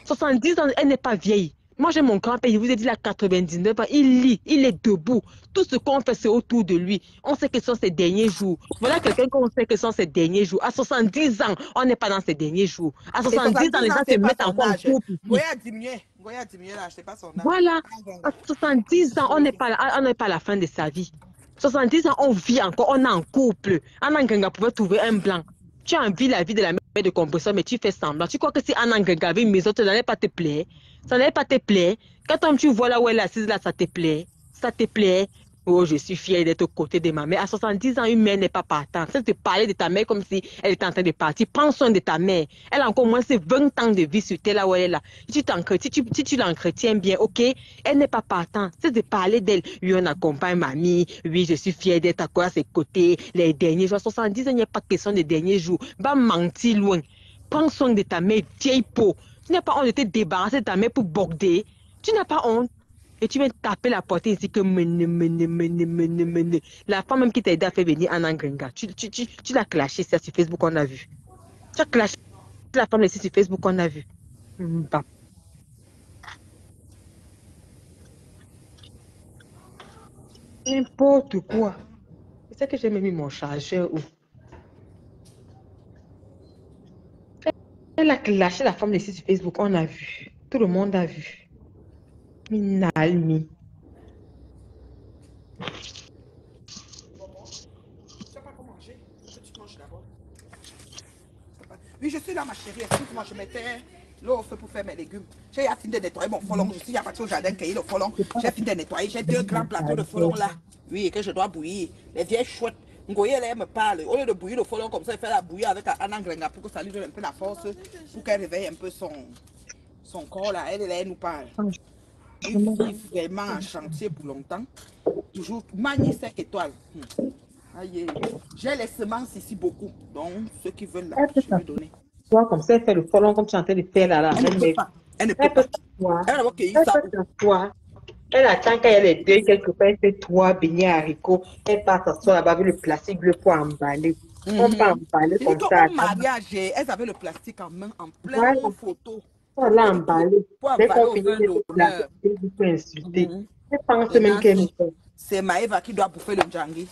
70 ans, elle n'est pas vieille. Moi, j'ai mon grand-père, il vous a dit, il a 99 ans, il lit, il est debout. Tout ce qu'on fait, c'est autour de lui. On sait que ce sont ses derniers jours. Voilà quelqu'un qu'on sait que ce sont ses derniers jours. À 70 ans, on n'est pas dans ses derniers jours. À 70 ans, les gens se mettent encore en couple. Goya diminué là, je sais pas son âge. Voilà. À 70 ans, on n'est pas à la fin de sa vie. 70 ans, on vit encore, on est en couple. Anna Ngenga pouvait trouver un blanc. Tu as envie la vie de la mère de compresseur, mais tu fais semblant. Tu crois que si Anna Ngenga avait une maison, ça n'allait pas te plaire? Ça n'allait pas te plaire? Quand tu vois là où elle est assise, là, ça te plaît? Ça te plaît? Oh, je suis fière d'être aux côtés de ma mère. À 70 ans, une mère n'est pas partante. C'est de parler de ta mère comme si elle était en train de partir. Prends soin de ta mère. Elle a encore moins ses 20 ans de vie sur terre là où elle est là. Si tu l'entretiens bien, ok? Elle n'est pas partante. C'est de parler d'elle. Oui, on accompagne mamie. Oui, je suis fière d'être à ses côtés. Les derniers jours. À 70 ans, il n'y a pas question des derniers jours. Va mentir loin. Prends soin de ta mère, vieille peau. Tu n'as pas honte de te débarrasser de ta mère pour border. Tu n'as pas honte. Et tu viens taper la porte ici que la femme même qui t'a aidé à faire venir Anna Ngenga. Tu l'as clashé ça sur Facebook, on a vu. Tu as clashé la femme ici sur Facebook, on a vu. Bah. N'importe quoi. C'est ça que j'ai même mis mon chargeur où. Elle a clashé la femme ici sur Facebook, on a vu. Tout le monde a vu. Minalmi. Oui, je suis là, ma chérie. Excuse-moi, je mettais l'eau au feu pour faire mes légumes. J'ai fini de nettoyer mon folon. Je suis partie au jardin cueillir le folon. J'ai fini de nettoyer. J'ai 2 grands plateaux de folon là. Oui, que je dois bouillir. Les vieilles chouettes. Ngoye, elle me parle. Au lieu de bouillir le folon comme ça, elle fait la bouillir avec Anna Ngenga pour que ça lui donne un peu la force, pour qu'elle réveille un peu son corps là. Elle nous parle. Il vit vraiment en chantier pour longtemps. Toujours magnifique 5 étoiles. Aïe, j'ai les semences ici beaucoup. Donc, ceux qui veulent là, je vais donner. Toi, comme ça, elle fait le folon comme tu es en train de faire là. Elle ne peut pas. Elle ne peut pas. Elle va cueillir ça. Elle attend qu'il y ait les deux quelque part. Elle fait 3 beignets haricots. Elle part s'asseoir là-bas avec le plastique bleu pour emballer. On peut emballer comme ça. Au mariage, elles avaient le plastique en main, en pleine photo. On l'a emballé. Dès qu'on finit de la il faut insulter. Je pense même qu'elle me fait. C'est Maëva qui doit bouffer le djangi.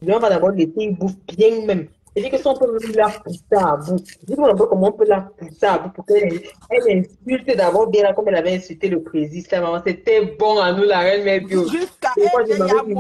On va d'abord laisser, il bouffe bien même. Je dis que si on peut même la pousser à bout. Je dis comment on peut la pousser à bout pour qu'elle insulte d'abord bien là, comme elle avait insulté le président. Maman, c'était bon à nous, la reine mère bio. Jusqu'à elle, j'ai réclamé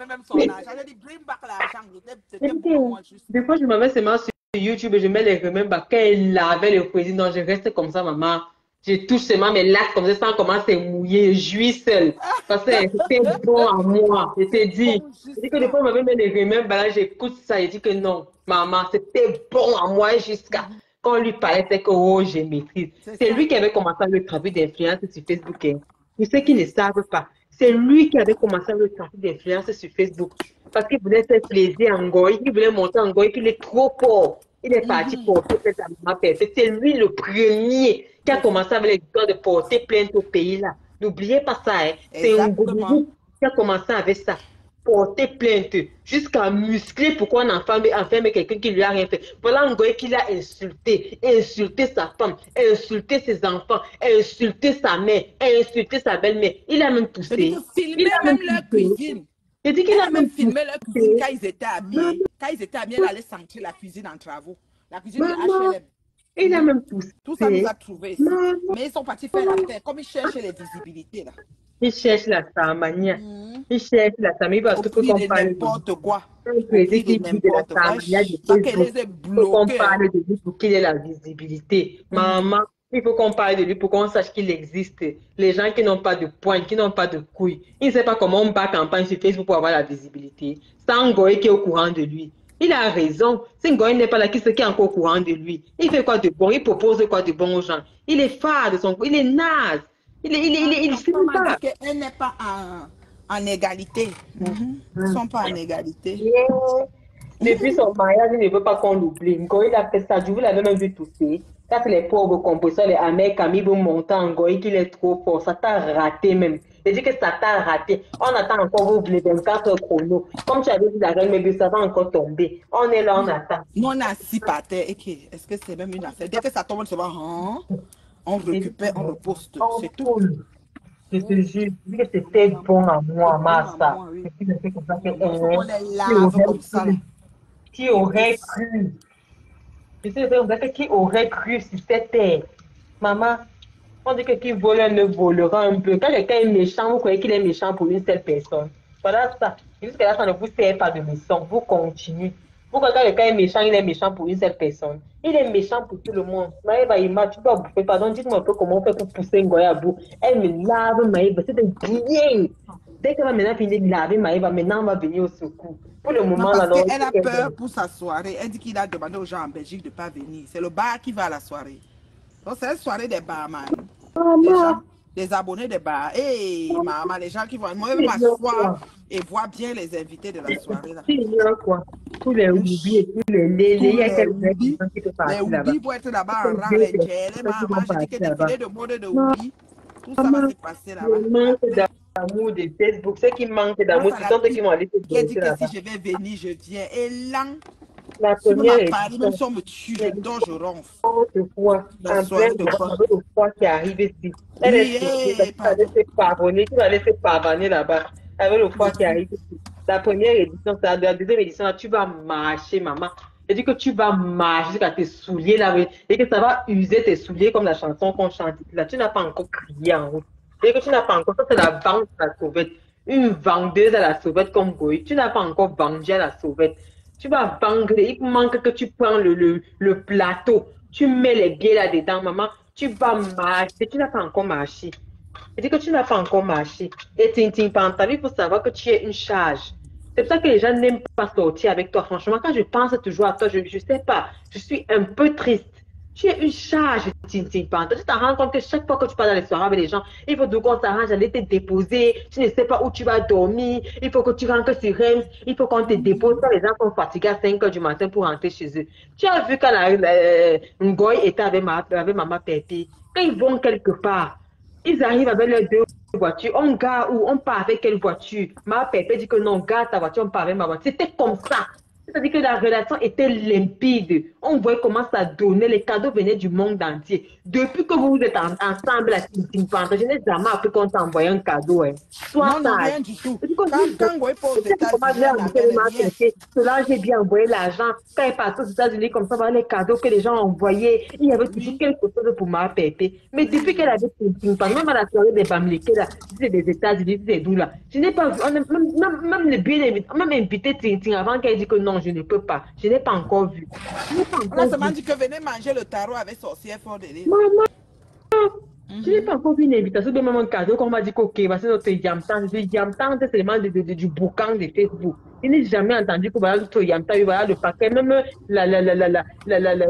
même son argent. J'ai dit, bring back l'argent. C'était bon, moi, juste. Des fois, je me mets seulement sur YouTube et je mets les remèdes. Quand elle lavait le président, je reste comme ça, maman. Je touche seulement mes lacs comme ça, sans commencer à mouiller, je jouis seule. Parce que c'était bon à moi. Je t'ai dit. Je dis que des fois, on m'avait mis les remèdes, bah là, j'écoute ça. Je dis que non, maman, c'était bon à moi jusqu'à. Quand on lui parlait, c'est que, oh, je maîtrise. C'est lui qui avait commencé le travail d'influence sur Facebook. Hein. Pour ceux qui ne savent pas, c'est lui qui avait commencé le travail d'influence sur Facebook. Parce qu'il voulait faire plaisir à Ngoï, il voulait montrer à Ngoï qu'il est trop pauvre. Il est parti porter plainte à Maman Perfect. C'est lui le premier qui a commencé avec les gars de porter plainte au pays là. N'oubliez pas ça. Hein. C'est un groupe qui a commencé avec ça. Porter plainte jusqu'à muscler pourquoi on enferme quelqu'un qui lui a rien fait. Voilà Ngoï qui l'a insulté sa femme, insulté ses enfants, insulté sa mère, insulté sa belle-mère. Il a même poussé. Il a même leur cuisine. Je dis qu'il a même filmé leur cuisine quand ils étaient habillés. Quand ils étaient habillés, il allait sentir la cuisine en travaux. La cuisine de HLM. Il a même poussé. Tout ça nous a trouvé ici. Mais ils sont partis faire la terre, comme ils cherchent les visibilités là. Ils cherchent la Samania. Ils cherchent la Samania parce que faut qu'on parle de n'importe quoi. Un président qui dit de la Samania, il faut qu'on parle de lui pour qu'il ait la visibilité. Maman, il faut qu'on parle de lui pour qu'on sache qu'il existe. Les gens qui n'ont pas de poing, qui n'ont pas de couilles, ils ne savent pas comment on bat campagne sur Facebook pour avoir la visibilité. C'est Ngoï qui est au courant de lui. Il a raison. Si Ngoï n'est pas là, qui est encore au courant de lui? Il fait quoi de bon? Il propose quoi de bon aux gens? Il est phare de son coup. Il est naze. Il On finit m'a dit pas. qu'elle n'est pas en égalité. Ils ne sont pas en égalité. Yeah. Depuis son mariage, il ne veut pas qu'on l'oublie. Quand il a fait ça, je vous l'avais même vu tousser. Ça, c'est les pauvres compresseurs, les Amériques, Camille vont monter en goy, qu'il est trop fort. Ça t'a raté même. Je dis que ça t'a raté. On attend encore les 24 heures chrono. Comme tu avais dit, la reine, mais ça va encore tomber. On est là, on attend. Nous, on est assis par terre. Est-ce que c'est même une affaire? Dès que ça tombe, on se va, on récupère, on reposte. C'est tout. Je te jure, je dis que c'était bon à moi, Bon à Massa. moi, oui. Et puis, je fais comme ça que, Il faut qu'on les qui lave aurait comme ça. Là. cru? Qui aurait cru? Je sais comme ça que qui aurait cru si c'était maman? On dit que qui vole ne volera un peu. Quand quelqu'un est méchant, vous croyez qu'il est méchant pour une seule personne. Voilà ça. Jusqu'à là, ça ne vous sert pas de leçon. Vous continuez. Vous croyez que quand quelqu'un est méchant, il est méchant pour une seule personne. Il est méchant pour tout le monde. Maïba, tu dois bouffer. Pardon, dites-moi un peu comment on fait pour pousser une goya à bout. Elle me lave, Maïba. C'est bien. Dès qu'elle va maintenant finir de laver Maïba, maintenant on va venir au secours. Pour le moment, parce là, non. qu'elle a peur pour sa soirée. Elle dit qu'il a demandé aux gens en Belgique de ne pas venir. C'est le bar qui va à la soirée. Donc, c'est la soirée des barman. Les abonnés des bars. Hey, maman, les gens qui vont. Moi, je vais m'asseoir et voir bien les invités de la soirée. Là. Quoi. Tous les oublis et tous les lélés. Il y a quelques oublis vont être là-bas en rang. Les gels, maman, j'ai dit que défilé de mode de oublis. Tout ça va se passer là-bas. Le manque d'amour de Facebook, ceux qui manquent d'amour, ce sont ceux qui vont aller se qui dit que si je vais venir, je viens. Et là, la si première Paris, même si on me tue, je dors, je ronfle. La soirée de froid, le froid qui arrive ici. Elle allait se pardonner, tu vas aller se pardonner là-bas. Avec le froid qui arrive ici. La première édition, la deuxième édition, là, tu vas marcher, maman. Je dis que tu vas marcher jusqu'à tes souliers là, et que ça va user tes souliers comme la chanson qu'on chante. Là, tu n'as pas encore crié en route. Et que tu n'as pas encore, ça c'est la vente à la sauvette. Une vendeuse à la sauvette comme Goy. Tu n'as pas encore vendu à la sauvette. Tu vas vendre, il manque que tu prends le plateau, tu mets les billets là-dedans, maman, tu vas marcher, tu n'as pas encore marché. Je dis que tu n'as pas encore marché. Et Tintin Pantalon, il faut savoir que tu es une charge. C'est pour ça que les gens n'aiment pas sortir avec toi. Franchement, quand je pense toujours à toi, je ne sais pas, je suis un peu triste. Tu es une charge, Tintin Pantalon. Tu t'en rends compte que chaque fois que tu pars dans les soirées avec les gens, il faut qu'on s'arrange à aller te déposer. Tu ne sais pas où tu vas dormir. Il faut que tu rentres sur Reims. Il faut qu'on te dépose quand les gens sont fatigués à 5 h du matin pour rentrer chez eux. Tu as vu quand Ngoy était avec maman Pépé. Quand ils vont quelque part, ils arrivent avec leurs deux voitures. On gare ou on part avec quelle voiture? Ma Pépé dit que non, gare ta voiture, on part avec ma voiture. C'était comme ça. C'est-à-dire que la relation était limpide. On voyait comment ça donnait. Les cadeaux venaient du monde entier. Depuis que vous êtes ensemble à Tintin Panta, je n'ai jamais appris qu'on t'a envoyé un cadeau. Hein. Soit non, rien du tout. Quand Ngoy part aux États-Unis, cela, j'ai bien envoyé l'argent. Quand elle part aux États-Unis, comme ça, voilà les cadeaux que les gens envoyaient. Il y avait toujours quelque chose pour ma Pépé. Mais depuis qu'elle avait Tintin Panta, même à la soirée des Bamlékés, là, c'est des États-Unis, c'est d'où là. Je n'ai pas vu, même le billet, même invité Tintin avant qu'elle dise que non, je ne peux pas. Je n'ai pas encore vu. On a seulement dit que venez manger le tarot avec sorcière fort de l'île. Maman, je n'ai pas encore vu une invitation, même un cadeau qu'on m'a dit que ok, c'est notre Yamtan. Yamtan, c'est seulement du boucan de Facebook. Je n'ai jamais entendu que voilà notre Yamtan, voilà le paquet, même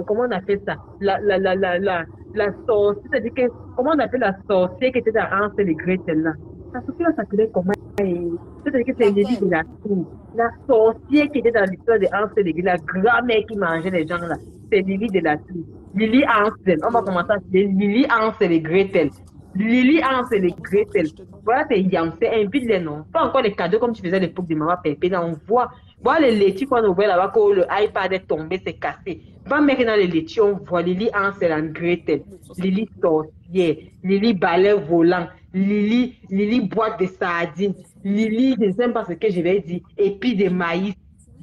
comment on appelle ça? La sorcière, c'est-à-dire que, comment on appelle la sorcière qui était dans Hansel et Gretel là? La sorcière s'appelait comment? C'est-à-dire que c'est Lily de la tour. La sorcière qui était dans l'histoire de Hansel et Gretel, la grand-mère qui mangeait les gens là, c'est Lily de la tour. Lily Hansel, on va commencer à dire Lily Hansel et Gretel. Lily Hansel et Gretel. Voilà, c'est Yam, c'est invite les noms. Pas encore les cadeaux comme tu faisais à l'époque de maman Pépé. Là, on voit. Voilà les laitiers qu'on ouvrait là-bas, quand le iPad est tombé, c'est cassé. Va mettre dans les laitiers, on voit Lily Hansel et Gretel. Lily sorcière. Lily balai volant. Lily boîte de sardines. Lily, je ne sais pas ce que je vais dire. Épi de maïs.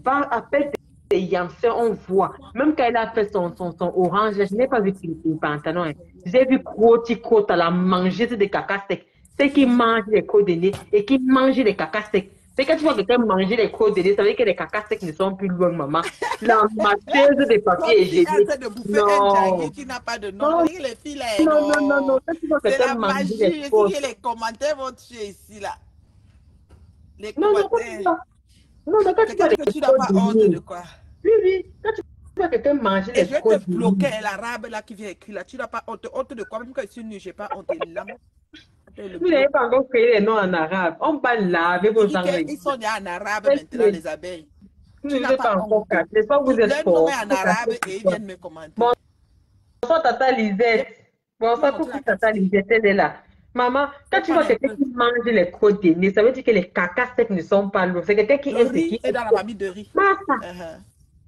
Va appelle des Yamsers, on voit. Même quand elle a fait son orange, je n'ai pas vu son pantalon. Hein. J'ai vu Crotte à la manger des caca secs. C'est qui mange les crocs de nez et qui mange les caca secs. C'est quand tu vois quelqu'un manger les crocs de nez, ça veut dire que les caca secs ne sont plus loin, maman. La masseuse de papier hygiénique. Non. Qui n'a pas de nom. Les filles, non. C'est la magie. Si les commentaires vont tuer ici, là. Les commentaires. Non, que tu n'as pas honte de quoi? Oui. Quand tu vois quelqu'un manger les crocs. Et je vais te bloquer l'arabe là qui vient écrire là. Tu n'as pas honte de quoi? Même quand je suis nue, je n'ai pas honte de là. Vous n'avez pas encore créé les noms en arabe. On va laver vos gens. Ils sont en arabe maintenant, les abeilles. Vous n'avez pas encore capté. C'est pas vous êtes fort. Leur nom est en arabe et ils viennent me commenter. Bonsoir, Tata Lisette. Bonsoir, coucou, Tata Lisette, elle est là. Maman, quand tu vois quelqu'un qui mange les crottes de nez, ça veut dire que les caca secs ne sont pas lourds. C'est quelqu'un qui aime ce qui est dans la famille de riz.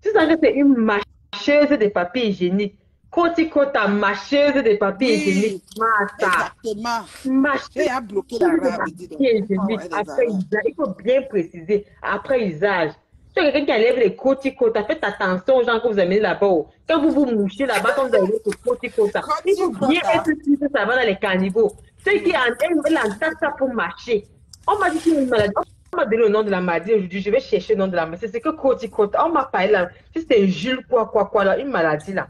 Tu sens que c'est une mâcheuse de papier hygiénique. Côte-côte mâcheuse de papier hygiénique. Exactement. Mâcheuse à bloquer l'arabe. Après usage, il faut bien préciser. Après usage. Tu as quelqu'un qui enlève les côtes-côte. Faites attention aux gens que vous amenez là-bas. Quand vous vous mouchez là-bas, quand vous avez les côtes-côte, il faut bien être sûr que ça va dans les caniveaux. Ceux qui entendent ça pour marcher. On m'a dit qu'il y a une maladie. On m'a donné le nom de la maladie. Aujourd'hui, je vais chercher le nom de la maladie. C'est ce que côte-côte. On m'a parlé là. C'est Jules quoi là, une maladie là.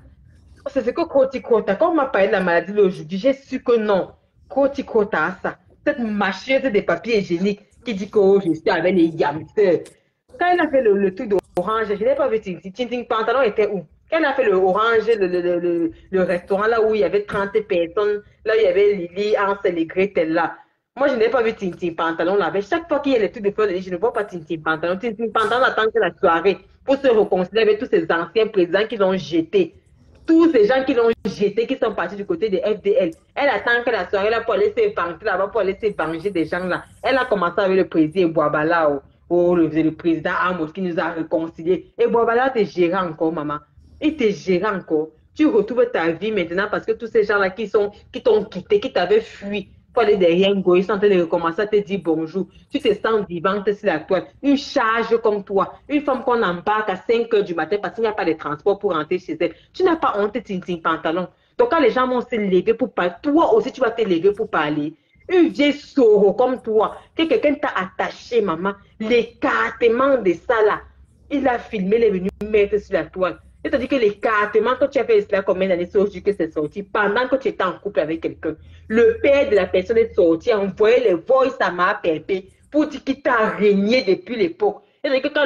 C'est ce que côte-côte. Quand on m'a parlé de la maladie aujourd'hui, j'ai su que non. Côte-côte a ça. Cette mâcheuse des papiers hygiéniques qui dit que je suis avec les yamsters. Quand elle a fait le truc d'orange, je n'ai pas vu Tintin Pantalon était où? Quand elle a fait le orange, le restaurant là où il y avait 30 personnes, là il y avait Lily, Ansel et Gretel là. Moi je n'ai pas vu Tintin Pantalon là. Mais chaque fois qu'il y a les trucs de fleurs, je ne vois pas Tintin Pantalon. Tintin Pantalon attend que la soirée pour se réconcilier avec tous ces anciens présidents qui l'ont jeté. Tous ces gens qui l'ont jeté, qui sont partis du côté des FDL. Elle attend que la soirée là pour aller se vanter là-bas, pour aller se venger des gens là. Elle a commencé avec le président Boabala. Le président Amos qui nous a réconciliés. Et Boabala te gère encore, maman. Il te gère encore. Tu retrouves ta vie maintenant parce que tous ces gens-là qui t'ont quitté, qui t'avaient fui pour aller derrière Ngo, ils sont en train de recommencer à te dire bonjour. Tu te sens vivante sur la toile. Une charge comme toi. Une femme qu'on embarque à 5 h du matin parce qu'il n'y a pas de transport pour rentrer chez elle. Tu n'as pas honte, Tintin Pantalon. Donc quand les gens vont se lever pour parler, toi aussi tu vas te lever pour parler. Une vieille soro comme toi, que quelqu'un t'a attaché, maman, l'écartement de ça là, il a filmé, il est venu mettre sur la toile. C'est-à-dire que l'écartement, quand tu as fait cela combien d'années, c'est aujourd'hui que c'est sorti, pendant que tu étais en couple avec quelqu'un, le père de la personne est sorti, a envoyé les voice à ma pépé pour dire qu'il t'a régné depuis l'époque. C'est-à-dire que quand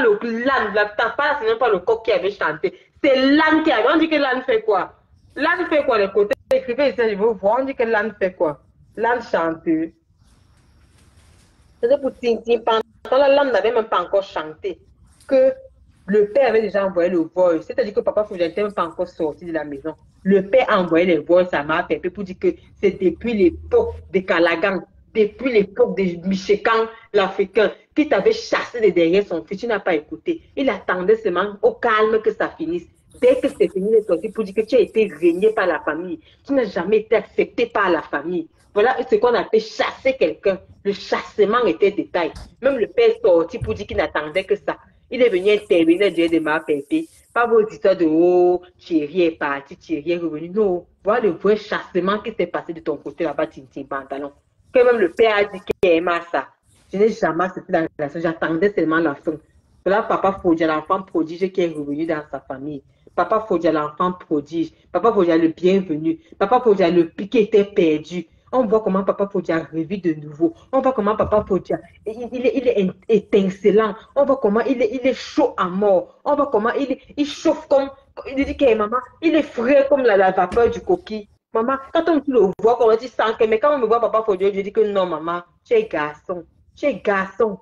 t'as pas, c'est même pas le coq qui avait chanté, c'est l'âne qui avait. On dit que l'âne fait quoi? L'âne fait quoi les côtés? Écrivez ici, je veux voir, on dit que l'âne fait quoi? L'âne chanteur. C'est pour Tintin Pantalon, l'âne n'avait même pas encore chanté. Que le père avait déjà envoyé le voice. C'est-à-dire que papa Fougère n'était même pas encore sorti de la maison. Le père a envoyé les voice à ma pépé pour dire que c'est depuis l'époque de Calagan, depuis l'époque de Michekan, l'Africain, qui t'avait chassé de derrière son fils. Tu n'as pas écouté. Il attendait seulement au calme que ça finisse. Dès que c'est fini, il est sorti pour dire que tu as été régné par la famille. Tu n'as jamais été accepté par la famille. Voilà ce qu'on appelle chasser quelqu'un. Le chassement était détail. Même le père est sorti pour dire qu'il n'attendait que ça. Il est venu intervenir Dieu de ma pépé. Pas vos histoires de oh, Thierry est parti, Thierry est revenu. Non, voilà le vrai chassement qui s'est passé de ton côté là-bas, Tintin Pantalon. Que même le père a dit qu'il aimait ça. Je n'ai jamais accepté la relation, j'attendais seulement la fin. Voilà papa Fodia, l'enfant prodige qui est revenu dans sa famille. Papa Fodia, l'enfant prodige. Papa Fodia, le bienvenu. Papa Fodia, le piqué était perdu. On voit comment Papa Fodia revit de nouveau. On voit comment Papa Fodia, il est étincelant. On voit comment il est chaud à mort. On voit comment il chauffe comme, il dit que maman, il est frais comme la vapeur du coquille. Maman, quand on le voit, on dit ça, mais quand on me voit Papa Fodia, je dis que non, maman, tu es garçon. Tu es garçon.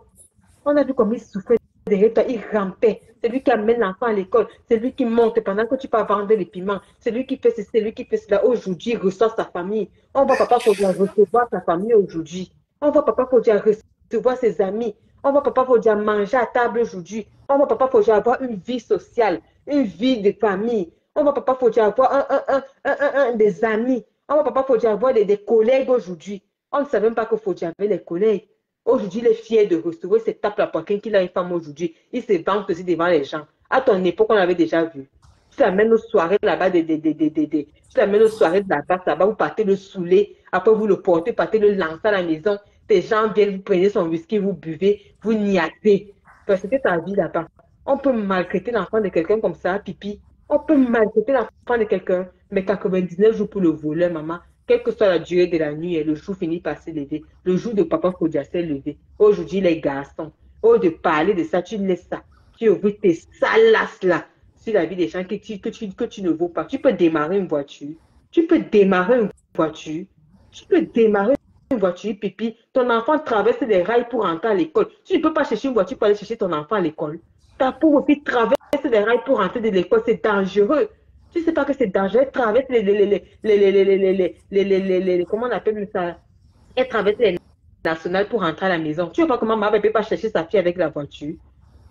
On a vu comment il souffrait derrière toi, il rampait. C'est lui qui amène l'enfant à l'école. C'est lui qui monte pendant que tu peux vendre les piments. C'est lui qui fait ceci, c'est lui qui fait cela. Aujourd'hui, il reçoit sa famille. On voit Papa Fodia recevoir sa famille aujourd'hui. On voit Papa Fodia recevoir ses amis. On voit Papa Fodia manger à table aujourd'hui. On voit Papa Fodia avoir une vie sociale, une vie de famille. On voit Papa Fodia avoir des amis. On voit Papa Fodia avoir des collègues aujourd'hui. On ne savait même pas que Fodia avait les collègues. Aujourd'hui, il est fier de recevoir cette tape la poitrine qu'il a une femme aujourd'hui. Il se vante aussi devant les gens. À ton époque, on l'avait déjà vu. Tu l'amènes aux soirées là-bas, tu l'amènes aux soirées de la base là-bas, vous partez le saouler, après vous le portez, partez le lancer à la maison. Tes gens viennent, vous prenez son whisky, vous buvez, vous niatez. Parce que ta vie là-bas. On peut maltraiter l'enfant de quelqu'un comme ça, pipi. On peut maltraiter l'enfant de quelqu'un, mais 99 jours pour le voleur, maman. Quelle que soit la durée de la nuit, le jour finit par se lever. Le jour de Papa Fodia s'est levé. Aujourd'hui, les garçons, au lieu de parler de ça, tu laisses ça. Tu ouvres tes salasses là sur la vie des gens que tu ne vaux pas. Tu peux démarrer une voiture. Tu peux démarrer une voiture. Tu peux démarrer une voiture, pipi, ton enfant traverse les rails pour entrer à l'école. Tu ne peux pas chercher une voiture pour aller chercher ton enfant à l'école. Ta pauvre fille traverse les rails pour entrer de l'école, c'est dangereux. Tu ne sais pas que c'est dangereux. Elle traverse comment on appelle ça? Elle traverse les nationales pour rentrer à la maison. Tu ne vois pas comment maman ne peut pas chercher sa fille avec la voiture.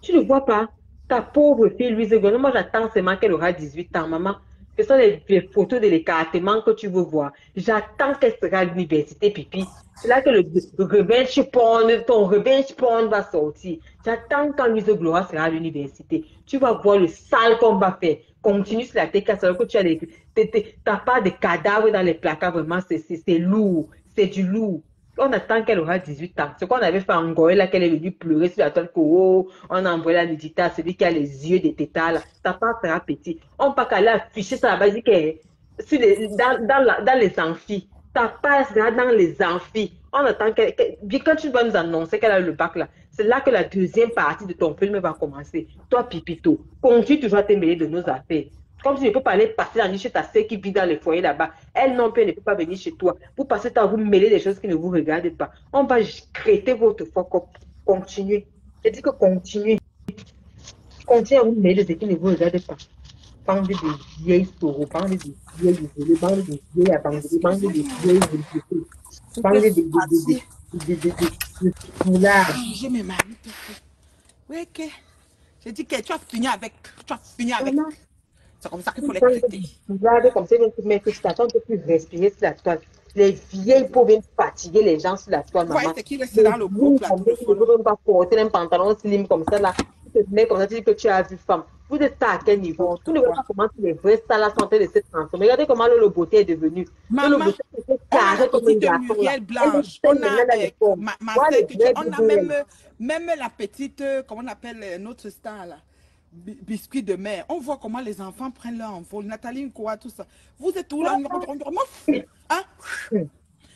Tu ne vois pas. Ta pauvre fille, Louise Gono, moi j'attends seulement qu'elle aura 18 ans, maman. Ce sont les photos de l'écartement que tu veux voir. J'attends qu'elle sera à l'université, pipi. C'est là que le revenge porn, ton revenge porn va sortir. J'attends quand Louise Gloire sera à l'université. Tu vas voir le sale qu'on va faire. Continue sur la tête, que tu as t'as pas de cadavres dans les placards, vraiment, c'est lourd. C'est du lourd. On attend qu'elle aura 18 ans. Ce qu'on avait fait en Gorée, là, qu'elle est venue pleurer sur la toile, on a envoyé la nudité à celui qui a les yeux des tétards, là. Ta part sera petit. On pas qu'à aller afficher ça là-bas, dit qu'elle dans les amphis. Ta part sera dans les amphis. On attend quand tu vas nous annoncer qu'elle a le bac, là, c'est là que la deuxième partie de ton film va commencer. Toi, Pipito, continue toujours à te mêler de nos affaires. Comme tu ne peux pas aller passer la nuit chez ta sœur qui vit dans les foyers là-bas. Elle non plus ne peut pas venir chez toi. Vous passez à vous mêler des choses qui ne vous regardent pas. On va créer votre foi. Continuez. Je dis que continuez. Continuez à vous mêler de ce qui ne vous regardent pas. Bande de vieilles sauros, bande de vieilles isolées, bande de vieilles abandonnées, bande de vieilles rejetées, bande de foulard. J'ai mes mains. Oui, ok. J'ai dit que tu as fini avec. Tu as fini avec. C'est comme ça qu'il faut les traiter. Regarde comme ça, ils vont te mettre sur la toile, on ne peut plus respirer sur la toile. Les vieilles peaux viennent fatiguer les gens sur la toile, maman. Ouais, c'est qui reste dans le groupe là. Tu ne peux même pas porter un pantalon slim comme ça là. Tu te mets comme ça, tu dis que tu as vu femme. Vous êtes ça à quel niveau? Tu ne vois pas comment les vrais salades sont en train de se transformer. Regardez comment le beauté est devenu. Maman, le beauté est carré comme une garçon. Muriel Blanche. On a, on a même la petite, comment on appelle notre star là. Biscuit de mer. On voit comment les enfants prennent leur envol. Nathalie Nkoa, tout ça. Vous êtes où là? Hein?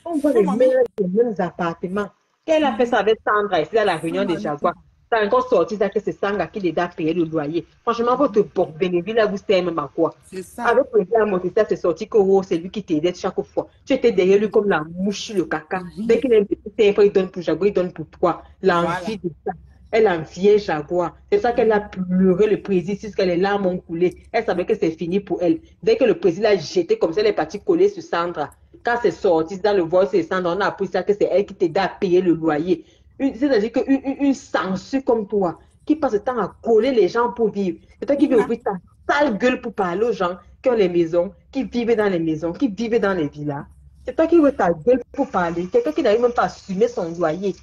On voit les mêmes appartements. Qu'elle a fait ça avec Sandra ici à la réunion des Jaguars. Ça a encore sorti ça que c'est Sandra qui les a payé le loyer. Franchement, votre Bénéville là, vous savez même à quoi. C'est ça. Avec le gars Motissa, c'est sorti que c'est lui qui t'aidait chaque fois. Tu étais derrière lui comme la mouche sur le caca. Dès qu'il a un petit il donne pour Jaguar, il donne pour toi. L'envie de ça. Elle enviait Jaguar. C'est ça qu'elle a pleuré le président, jusqu'à les larmes ont coulé. Elle savait que c'est fini pour elle. Dès que le président l'a jeté comme ça, elle est partie coller sur Sandra. Quand c'est sorti dans le voice de Sandra, on a appris ça que c'est elle qui t'aidait à payer le loyer. C'est-à-dire qu'une censure comme toi, qui passe le temps à coller les gens pour vivre. C'est toi qui veux ouvrir ta sale gueule pour parler aux gens qui ont les maisons, qui vivent dans les maisons, qui vivent dans les villas. C'est toi qui veux ta gueule pour parler. Quelqu'un qui n'arrive même pas à assumer son loyer.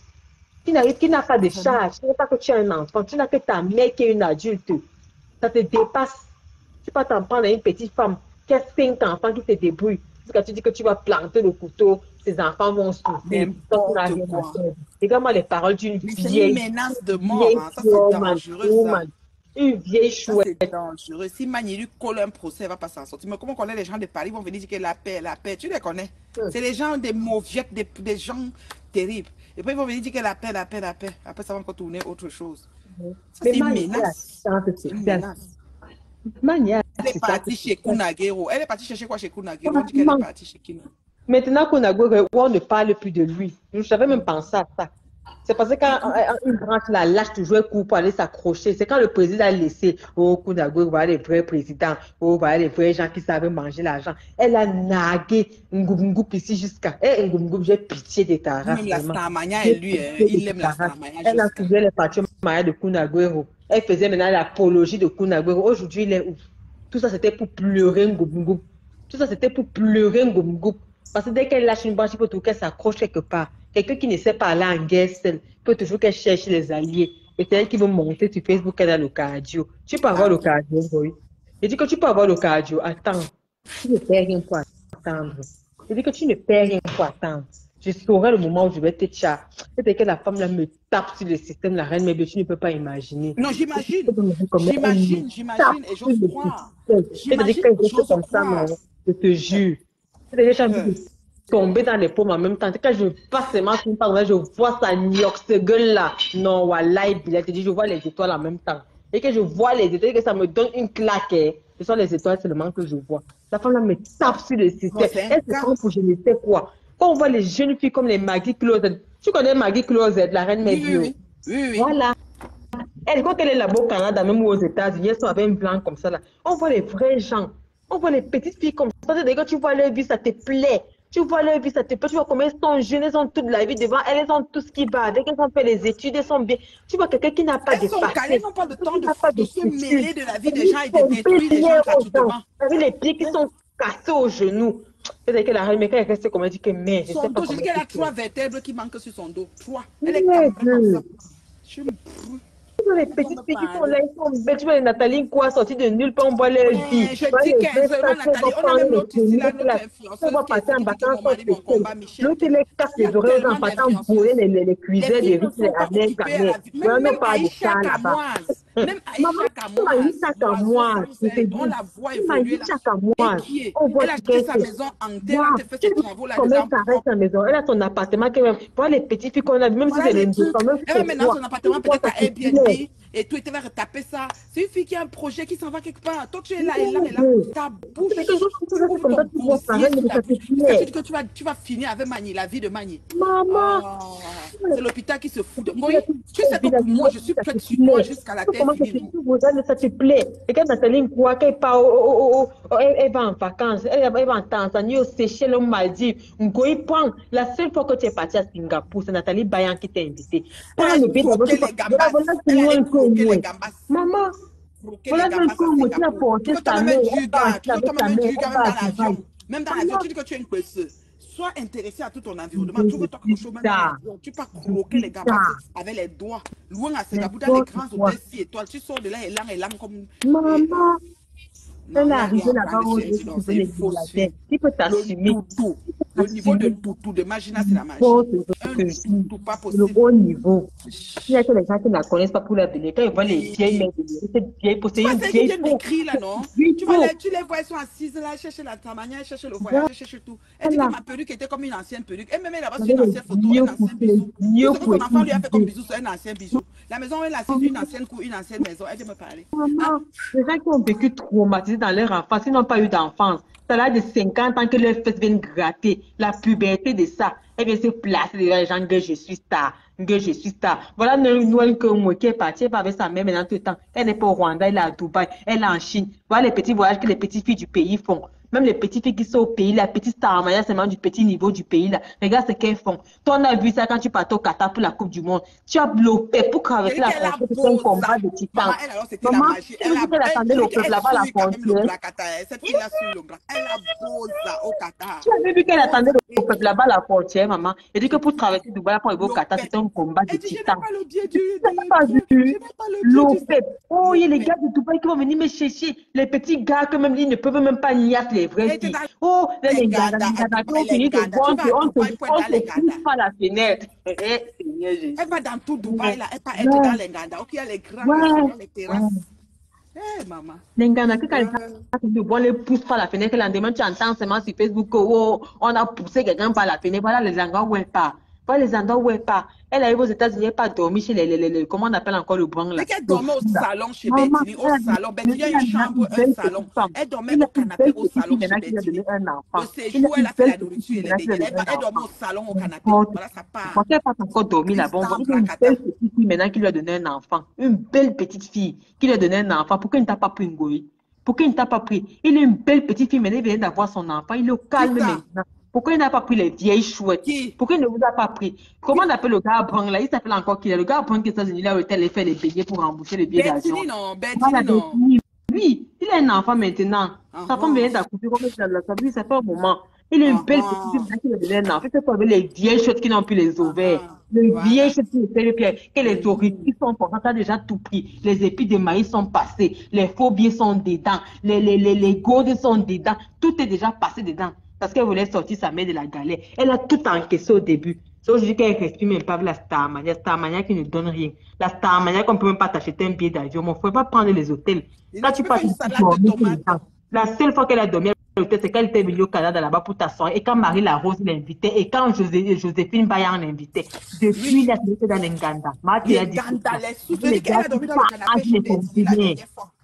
Qui n'a pas de charge, tu n'as pas que tu as un enfant, tu n'as que ta mère qui est une adulte. Ça te dépasse. Tu peux pas t'en prendre à une petite femme qui a 5 enfants qui se débrouillent. Parce que tu dis que tu vas planter le couteau, ses enfants vont souffrir. Regarde-moi les paroles d'une vieille. C'est une menace de mort. Hein. Ça, c'est dangereux. Ça. Une vieille chouette. C'est dangereux. Si Mani lui colle un procès, elle ne va pas s'en sortir. Mais comment on connaît les gens de Paris vont venir dire que la paix. Tu les connais. C'est les gens des mauviettes, des gens terribles. Et puis ils vont venir dire que la paix. Après, ça va encore tourner autre chose. C'est une menace. C'est une menace. Elle est partie chez Kunagero. Elle est partie chercher quoi chez Kunagero? On dit qu'elle est partie chez Kunagero. Maintenant, Kunagero, on ne parle plus de lui. Je n'avais même pensé à ça. C'est parce que quand une branche la lâche toujours un coup pour aller s'accrocher, c'est quand le président a laissé, oh, Kunagwe, voilà les vrais présidents, oh, voilà les vrais gens qui savent manger l'argent. Elle a nagué Ngoup ici jusqu'à. Eh, Ngoup, j'ai pitié de ta race. Même la Starmania et lui, il aime la Starmania. Elle a suivi les patrons de Kunagwe. Elle faisait maintenant l'apologie de Kunagwe. Aujourd'hui, il est où? Tout ça, c'était pour pleurer Ngoup. Tout ça, c'était pour pleurer Ngoup. Parce que dès qu'elle lâche une branche, il faut toujours qu'elle s'accroche quelque part. Quelqu'un qui ne sait pas aller en guerre seul, peut toujours qu'elle cherche les alliés. Et c'est elle qui veut monter sur Facebook, elle a le cardio. Tu peux avoir le cardio, oui. Je dis que tu peux avoir le cardio. Attends. Tu ne perds rien pour attendre. Je dis que tu ne perds rien pour attendre. Je saurai le moment où je vais te tchar. C'est que la femme là me tape sur le système, la reine, mais tu ne peux pas imaginer. Non, j'imagine. J'imagine et j'ose croire. J'imagine que je comme ça, je te jure. C'est déjà tomber dans les pommes en même temps. Quand je passe seulement sur une page, je vois sa niox, ce gueule-là. Non, wallahi, il te dit, je vois les étoiles en même temps. Et que je vois les étoiles, que ça me donne une claque. Ce sont les étoiles seulement que je vois. La femme là me tape sur le système. Elle se prend pour je ne sais quoi. Quand on voit les jeunes filles comme les Maggie Closet, tu connais Maggie Closet, la reine Médio? Oui. Voilà. Elle, quand elle est là-bas au Canada, même aux États-Unis, elles sont avec un blanc comme ça là. On voit les vrais gens. On voit les petites filles comme ça. Quand tu vois leur vie, ça te plaît. Tu vois leur vie, ça te plaît. Tu vois comment elles sont jeunes, elles ont toute la vie devant elles, elles ont tout ce qui va avec. Elles ont fait les études, elles sont bien. Tu vois quelqu'un qui n'a pas de passé. Elles n'ont pas le temps de se mêler de la vie des gens et de détruire les gens gratuitement. Avec les pieds qui sont cassés aux genoux. C'est-à-dire que la reine, mais quand elle reste comme elle dit que mais je sais pas comment. Elle a 3 vertèbres qui manquent sur son dos. 3. Elle est comme ça. Je me brûle. Les petites filles qui sont là, ils sont belles. Tu vois, Nathalie quoi, sortie de nulle part, on voit leur vie. Je dis 15 heures, Nathalie, on a même l'autre ici, là, notre influenceuse qui est venue quitter mon mari, mon combat, Michel. L'autre, il les casse les oreilles en partant bourrer les cuisins, les riches, les amis, même Aïcha Kamoise, Aïcha Kamoise, on la voit évoluer là. Elle a acheté sa maison en terre, elle fait ses travaux là-dedans. Sa maison, elle a son appartement, voilà les petites filles qu'on a, même si c'est les deux. Elle va maintenant son appartement peut-être à Airbnb. Et toi, tu vas retaper ça. C'est une fille qui a un projet qui s'en va quelque part. Toi, tu es là et là et là. Ta bouche. Tu vas finir avec Mani, la vie de Mani. Maman. C'est l'hôpital qui se fout de moi. Tu sais que pour moi, je suis prête sur toi jusqu'à la tête finie. Ça te plaît. Et quand Nathalie croit qu'elle part, elle va en vacances, elle va en Tanzanie, au Seychelles, au Maldives. Ngoï prend. La seule fois que tu es partie à Singapour, c'est Nathalie Bayan qui t'a invité. Maman, voilà comment tu as porté ta mère. Même dans l'avion, tu dis que tu es une pêcheuse. Sois intéressé à tout ton environnement. Trouve-toi quelque chose même dans l'avion. Tu peux croquer les gambas avec les doigts. Loin à Singapour, dans les grands hôtels 6 étoiles. Tu sors de là et là comme... Maman, elle est arrivée là-bas où il peut t'assumer. Le niveau de toutou, de magina, c'est la magie. Un toutou pas possible. Le haut niveau. Il y a que les gens qui ne la connaissent pas pour la venir. Quand ils voient les vieilles mères de cette vieille possédée. C'est qui viennent d'écrire là, non? Tu les vois, elles sont assises là, elles cherchent la tamania, elles cherchent le voyage, elles cherchent tout. Elle dit que ma perruque était comme une ancienne perruque. Elle me met là-bas sur une ancienne photo, un ancien bisou. Tout ce que son enfant lui a fait comme bisou, c'est un ancien bisou. La maison où elle est assise, une ancienne cour, une ancienne maison. Elle vient me parler. Maman, les gens qui ont vécu traumatisés dans leur enfance, ils n'ont pas eu d'enfance. Ça a de 50 ans que leurs fesses viennent gratter. La puberté de ça. Elle vient se placer devant les gens que je suis star. Que je suis star. Voilà Noël que moi qui est partie avec sa mère maintenant tout le temps. Elle n'est pas au Rwanda, elle est à Dubaï, elle est en Chine. Voilà les petits voyages que les petites filles du pays font. Même les petites filles qui sont au pays, la petite star Maya, c'est même du petit niveau du pays là. Regarde ce qu'elles font. Toi, on a vu ça quand tu partais au Qatar pour la Coupe du Monde. Tu as bloqué pour traverser la frontière. C'est un combat de titans. Maman, elle attendait le peuple là-bas à la frontière. Cette fille-là sur le bras. Elle a beau ça au Qatar. Tu avais vu qu'elle attendait le peuple là-bas à la frontière, maman. Elle dit que pour traverser Dubaï pour aller au Qatar, c'est un combat de titans. Tu n'as pas vu l'OPEP. Oh, il y a les gars de Dubaï qui vont venir me chercher. Les petits gars que même ils ne peuvent même pas nier les vrais filles. Oh, les gars qui ont fini de voir qu'on se pousse par la fenêtre. Elle va dans tout Dubaï là. Elle va être dans les Ganda. Ok, il y a les grands les terrasses. Eh, maman. Les Ganda, on les pousse par la fenêtre. Le lendemain, tu entends seulement sur Facebook qu'on a poussé quelqu'un par la fenêtre. Voilà les endroits où elle part. Voilà les endroits où elle part. Elle arrive aux États-Unis, elle n'a pas dormi chez les comment on appelle encore le blanc là. C'est qu'elle dormait au salon chez Bettini, au salon. Bettini, il y a une chambre, un salon. Elle dormait au canapé au salon chez Bettini. Le séjour, elle a fait la nourriture et les bébés. Elle dormait au salon au canapé. Voilà, ça part. Quand elle n'a pas encore dormi là-bas, on voit une belle petite fille maintenant qui lui a donné un enfant. Une belle petite fille qui lui a donné un enfant. Pourquoi il ne t'a pas pris une goï? Pourquoi il ne t'a pas pris? Il est une belle petite fille, maintenant il vient d'avoir son enfant. Il est au calme maintenant. Pourquoi il n'a pas pris les vieilles chouettes? Pourquoi il ne vous a pas pris? Comment on appelle le gars Brun là? Il s'appelle encore qui? Le gars Brun qui est aux États-Unis là où il fait les billets pour rembourser les billets d'avion. Bettini, non. Oui, il a un enfant maintenant. Sa femme vient d'accoucher comme ça. Ça fait un moment. Il est une belle petite fille qui lui a donné un enfant. Il fait les vieilles chouettes qui n'ont plus les ovaires. Les vieilles chouettes qui ne fait plus. Que les orifices sont pour ça, tu as déjà tout pris. Les épis de maïs sont passés. Les phobies sont dedans. Les gourdes sont dedans. Tout est déjà passé dedans. Parce qu'elle voulait sortir sa mère de la galère. Elle a tout encaissé au début. C'est aujourd'hui qu'elle ne respire même pas la Starmania. La Starmania qui ne donne rien. La Starmania qu'on ne peut même pas t'acheter un billet d'avion. Il ne faut pas prendre les hôtels. Là, tu passes la seule fois qu'elle a dormi à l'hôtel, c'est qu'elle était venue au Canada là-bas pour t'asseoir. Et quand Marie Larose l'invitait, et quand Joséphine Bayan l'invitait, depuis la était dans l'Enganda. Elle a dormi dans le canapé.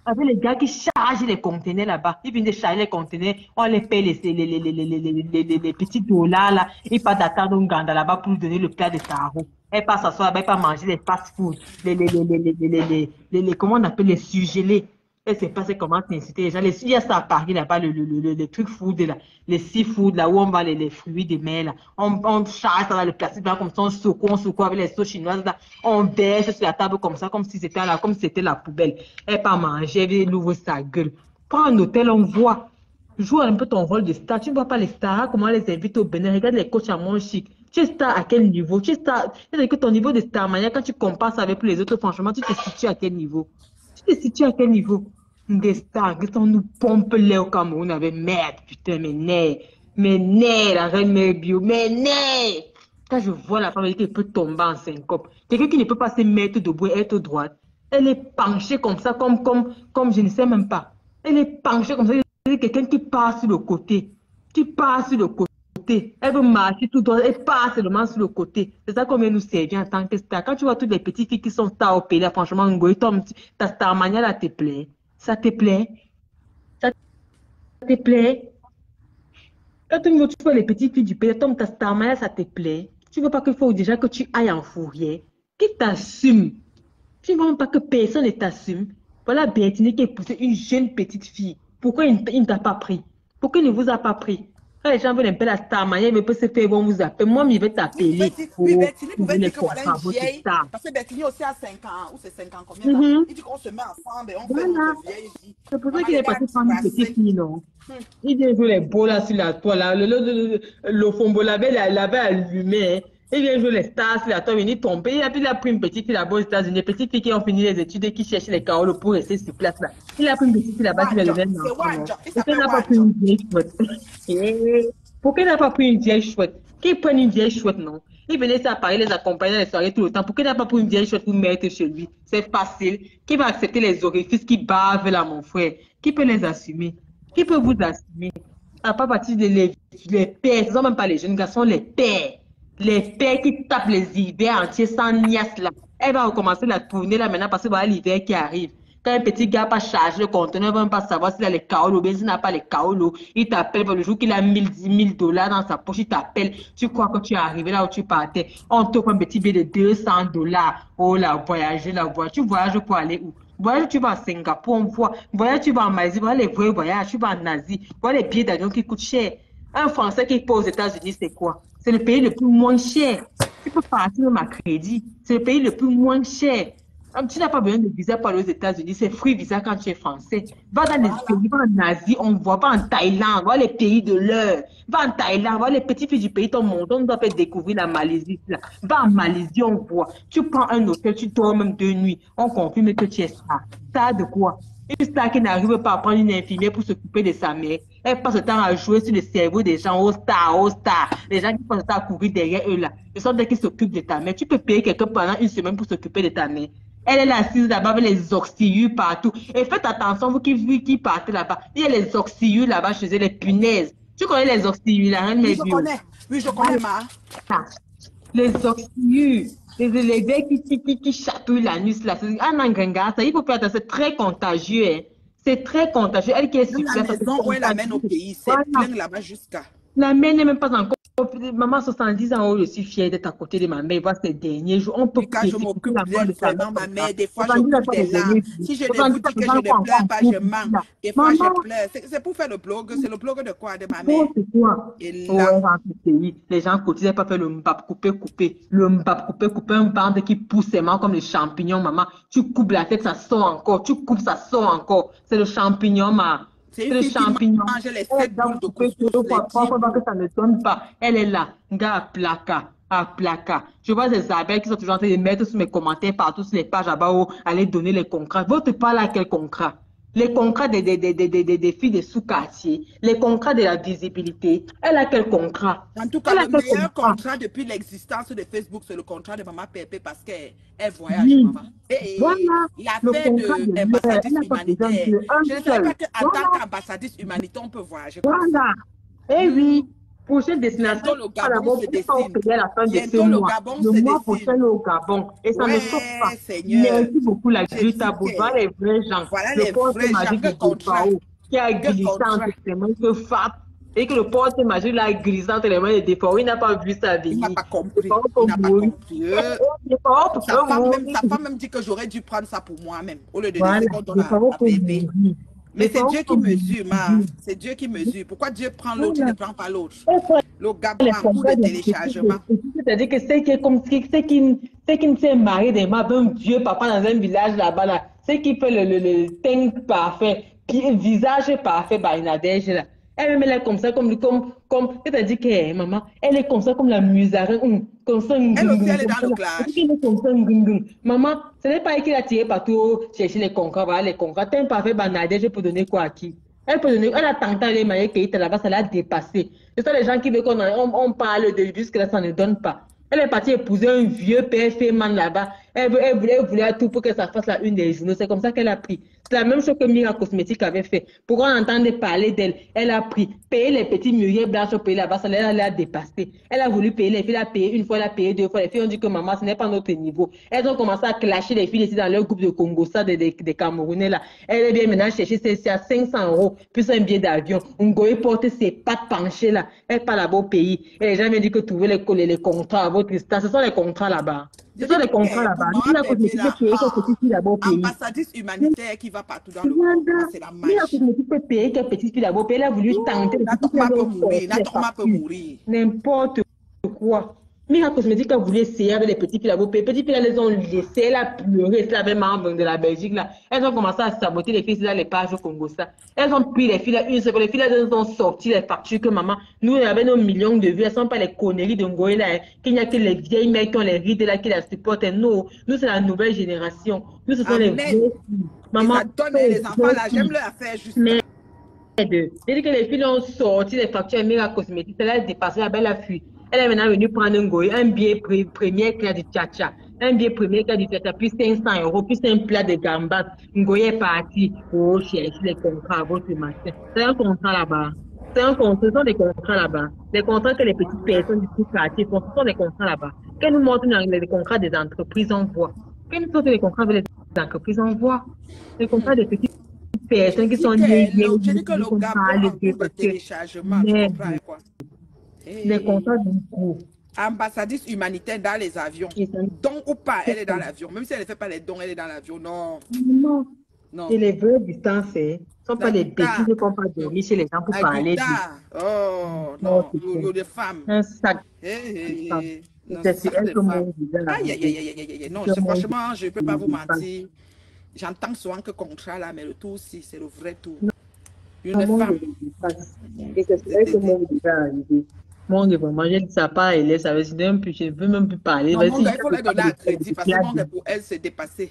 avec les gars qui chargent les conteneurs là-bas. Ils viennent de charger les conteneurs, on les paye les petits dollars là. Ils partent d'attendre un ganda là-bas pour lui donner le plat de taro. Elle passe s'asseoir là-bas, elle part manger les fast-food, comment on appelle les surgelés. Elle ne sait pas comment inciter les gens. Il y a ça à Paris là-bas, le truc food là, les seafood là où on va les fruits de mer là. On charge ça dans le plastique là, comme ça, on secoue avec les sauces chinoises là. On verse sur la table comme ça, comme si c'était là, comme si c'était la poubelle. Elle part manger, elle ouvre sa gueule. Prends un hôtel, on voit. Joue un peu ton rôle de star. Tu ne vois pas les stars, comment on les invite au Bénin. Regarde les coachs à mon chic. Tu es star à quel niveau? Tu es star. C'est-à-dire que ton niveau de star, manière, quand tu compares ça avec les autres, franchement, tu te situes à quel niveau? Tu te situes à quel niveau? Des stars, on nous pompe l'air au Cameroun avec merde, putain, mais né, la reine mère bio, mais né. Quand je vois la femme qui peut tomber en syncope, quelqu'un qui ne peut pas se mettre debout et être droite, elle est penchée comme ça, comme je ne sais même pas. Elle est penchée comme ça, c'est quelqu'un qui passe sur le côté, qui passe sur le côté. Elle veut marcher tout droit, elle passe seulement sur le côté. C'est ça qu'on vient nous servir en tant que star. Quand tu vois toutes les petites filles qui sont stars au pays, là, franchement, ta star mania là te plaît. Ça te plaît? Ça te plaît? Quand tu vois les petites filles du pays, ta star mania, ça te plaît? Tu ne veux pas qu'il faut déjà que tu ailles en fourrière? Qui t'assume? Tu ne vois même pas que personne ne t'assume? Voilà Bertini qui est poussée, une jeune petite fille. Pourquoi il ne t'a pas pris? Pourquoi il ne vous a pas pris? Quand les gens veulent un peu la star mania, ils peuvent se faire, bon, vous appeler. Moi, il va t'appeler. Oui, Bertini pouvait dire que voilà une vieille. Parce que Bertini aussi a 5 ans, ou c'est 5 ans combien là? Il dit qu'on se met ensemble et on fait notre vieille vie. C'est pour ça qu'il est parti prendre une petite fille, non? Il vient jouer les beaux là sur la toile, là. Le fombo l'avait allumé. Il vient jouer les stars sur la toile, il est tombé. Il a pris une petite fille là-bas aux États-Unis, une petite fille qui ont fini les études et qui cherche les carreaux pour rester sur place là. Il a pris une petite fille là-bas qui va lever un enfant. Pourquoi il n'a pas pris une vieille chouette? Pourquoi il n'a pas pris une vieille chouette? Qu'il prenne une vieille chouette, non? Il venait à Paris, les accompagner dans les soirées tout le temps. Pourquoi il n'a pas pris une vieille chouette pour mettre chez lui? C'est facile. Qui va accepter les orifices qui bavent là, mon frère? Qui peut les assumer? Qui peut vous assumer? À part partir de les pères, ce ne sont même pas les jeunes garçons, les pères. Les pères qui tapent les hivers entiers sans niasse là. Elle va recommencer la tournée là maintenant parce que voilà l'hiver qui arrive. Quand un petit gars pas chargé le conteneur, il ne va même pas savoir s'il a les kaolos, bien s'il n'a pas les kaolos. Il t'appelle le jour qu'il a 1000 dollars dans sa poche, il t'appelle. Tu crois que tu es arrivé là où tu partais. On t'offre un petit billet de 200 dollars. Oh là, voyager, la voiture. Tu voyages pour aller où? Voyage, tu vas à Singapour, on voit. Voyage, tu vas en Malaisie, voilà les vrais voyages. Tu vas en Asie, voilà les billets d'avion qui coûtent cher. Un Français qui part aux États-Unis, c'est quoi? C'est le pays le plus moins cher. Tu peux partir même à crédit. C'est le pays le plus moins cher. Tu n'as pas besoin de visa pour aller aux États-Unis. C'est free visa quand tu es français. Va dans les pays, va en Asie, on voit. Va en Thaïlande, va les pays de l'heure. Va en Thaïlande, va les petits pays du pays, ton monde. On doit faire découvrir la Malaisie. Là. Va en Malaisie, on voit. Tu prends un hôtel, tu dors même 2 nuits. On confirme que tu es star. Star de quoi? Une star qui n'arrive pas à prendre une infirmière pour s'occuper de sa mère. Elle passe le temps à jouer sur le cerveau des gens, au star. Les gens qui passent le temps à courir derrière eux là. Ce sont des qui s'occupent de ta mère. Tu peux payer quelqu'un pendant une semaine pour s'occuper de ta mère. Elle est là assise là-bas avec les oxyures partout. Et faites attention, vous qui partez là-bas. Il y a les oxyures là-bas chez eux, les punaises. Tu connais les oxyures là, hein, oui, je connais. Oui, je connais, ma. Les oxyures. Les verres qui chatouillent la nuit là. En Angrenga, ça, il faut faire attention, c'est très contagieux. Hein. C'est très contagieux. Elle qui est sur la maison où elle amène au pays, c'est plein là-bas jusqu'à. La mère n'est même pas encore. Maman, 70 ans, je suis fière d'être à côté de ma mère. Voir ces derniers jours. On peut quand je m'occupe bien vraiment ma mère, des fois je pleure des larmes. Si je ne vous dis que je ne pleure pas, je mens. Des fois je pleure. C'est pour faire le blog. C'est le blog de quoi? De ma mère. C'est quoi? Et là, les gens cotisent pas faire le mbap couper. Le mbap couper, un bande qui pousse ses mains comme les champignons, maman. Tu coupes la tête, ça sort encore. Tu coupes, ça sort encore. C'est le champignon, maman. C'est le champignon. Les 7 boules de couscous. Que ça ne donne pas. Elle est là. Gars, à placa. Je vois des abeilles qui sont toujours en train de mettre sur mes commentaires partout sur les pages là-bas où aller donner les concrets. Votre pas là, quel concret? Les concrets des filles de sous-quartier, les concrets de la visibilité. Elle a quel contrat? En tout cas, le meilleur contrat depuis l'existence de Facebook, c'est le contrat de Maman Pépé parce qu'elle voyage, maman. Et voilà, l'affaire de l'ambassadrice humanitaire. Je ne savais pas qu'en tant qu'ambassadrice humanitaire, on peut voyager. Voilà. Eh oui. Prochaine destination, Bientôt, le pas Gabon d'abord se pour pas dessine. payer à la fin de ce Bientôt, le mois. Gabon Le se mois dessine. prochain, au Gabon. Et ça ne saute pas. Ouais, Seigneur. Merci beaucoup, la J'ai dit Grita Boudva, les vrais gens. voilà Le les porte vrais gens. magique de Quel contrat. Bilbao, qui a Quel glissé contrat. entre ses mains que FAP. Et que le porte magique l'a glissé entre les mains de Défao. Il n'a pas vu ça Il n'a venir. pas compris. Défao Il peut n'a pas mourir. compris. Défao peut mourir. Sa femme même dit que j'aurais dû prendre ça pour moi-même, au lieu de Voilà, laisser qu'on donne Défao à peut bébé. mourir. Mais c'est Défao Dieu peut qui mesure, ma. mourir. C'est Dieu qui mesure. Pourquoi Dieu prend l'autre, il Voilà. ne prend pas l'autre? Et pour Le Gabon les en cours de contrats de téléchargement. c'est-à-dire que c'est qui est comme c'est qui ne s'est marié des mains d'un vieux papa dans un village là-bas là, c'est qui fait le teint parfait, qui visage parfait, bah il Nadège là. Elle-même elle est comme ça c'est-à-dire que maman, elle est comme ça comme la musarine, comme ça Elle aussi, elle est comme dans ça. le Elle clash. est comme ça maman, ce n'est pas elle qui l'a tiré partout chercher les contrats, voilà les contrats, teint parfait, bah Nadège pour donner quoi à qui? Elle peut donner, elle a tenté d'aller marier Keïta là-bas, ça l'a dépassé. Ce sont les gens qui veulent qu'on parle de lui, jusque-là, ça ne donne pas. Elle est partie épouser un vieux père man là-bas. Elle voulait à tout pour que ça fasse la une des journaux. C'est comme ça qu'elle a pris. C'est la même chose que Mira Cosmétique avait fait. Pour qu'on entende parler d'elle, elle a pris. Payer les petits mûriers blancs au pays là-bas, ça l'a dépassé. Elle a voulu payer les filles, elle a payé une fois, elle a payé deux fois. Les filles ont dit que maman, ce n'est pas notre niveau. Elles ont commencé à clasher les filles ici dans leur groupe de Congo, ça, des Camerounais là. Elle vient maintenant chercher c'est à 500 euros, plus un billet d'avion. Ngoé porte ses pattes penchées là. Elle part là-bas au pays. Et les gens viennent dire que trouver les contrats à votre instant. Ce sont les contrats là-bas. Ce sont les contrats là-bas. Nous, la cosmétique peut payer quelques petites filles là-bas au pays. Ambassadrice humanitaire qui va partout dans le monde. C'est la magie. La cosmétique peut payer quelques petites filles là-bas au pays. Elle a voulu tenter. Natoma peut mourir. Natoma peut mourir. N'importe quoi. Mira Cosmétique a voulu essayer avec les petites filles là-bas. Les petites filles, elles ont laissé, elle a pleuré. C'est la même membre de la Belgique là. Elles ont commencé à saboter les filles dans les pages au Congo ça. Elles ont pris les filles là, une seconde. Les filles là, elles ont sorti les factures que maman, nous, on avait nos millions de vues. Elles ne sont pas les conneries de Ngoé là. Hein, qu'il n'y a que les vieilles mecs qui ont les rides là, qui la supportent. Nous, c'est la nouvelle génération. Nous, ce sont les vieilles filles. Maman, ça donne les enfants là. J'aime leur affaire juste. C'est-à-dire que les filles ont sorti les factures Mira Cosmétique. Elle a dépassé la belle a fui. Elle est maintenant venue prendre un billet premier clair du tcha-tcha. Un billet premier clair du tcha-tcha, plus 500 euros, plus un plat de gambas. Ngoye est parti pour chercher les contrats à votre matin. C'est un contrat là-bas. Ce sont des contrats là-bas. Les contrats que les petites personnes du quartier font, ce sont des contrats là-bas. Qu'elles nous montrent les contrats des entreprises, on voit. Qu'elles nous montrent les contrats avec les entreprises, on voit. Les contrats des petites personnes qui sont liées. Je dis que le Gabon en cours de téléchargement, tu comprends quoi? Les contrats du coup. Ambassadrice humanitaire dans les avions. Don ou pas, elle est dans l'avion. Même si elle ne fait pas les dons, elle est dans l'avion. Non. Non. Et les vraies distances, ce ne sont pas les bêtises qui ne pas dormir chez les gens pour parler. Oh, non. Les femmes. Un sac. C'est non, franchement, je ne peux pas vous mentir. J'entends souvent que contrat là, mais le tout aussi, c'est le vrai tout. Une femme. Et c'est vrai que mon déjà arrivé. Mon Dieu, vraiment, je ne sais pas, elle est, ça veut dire, je ne veux même plus parler. Non, il faut la donner à crédit parce que pour elle, c'est dépassé.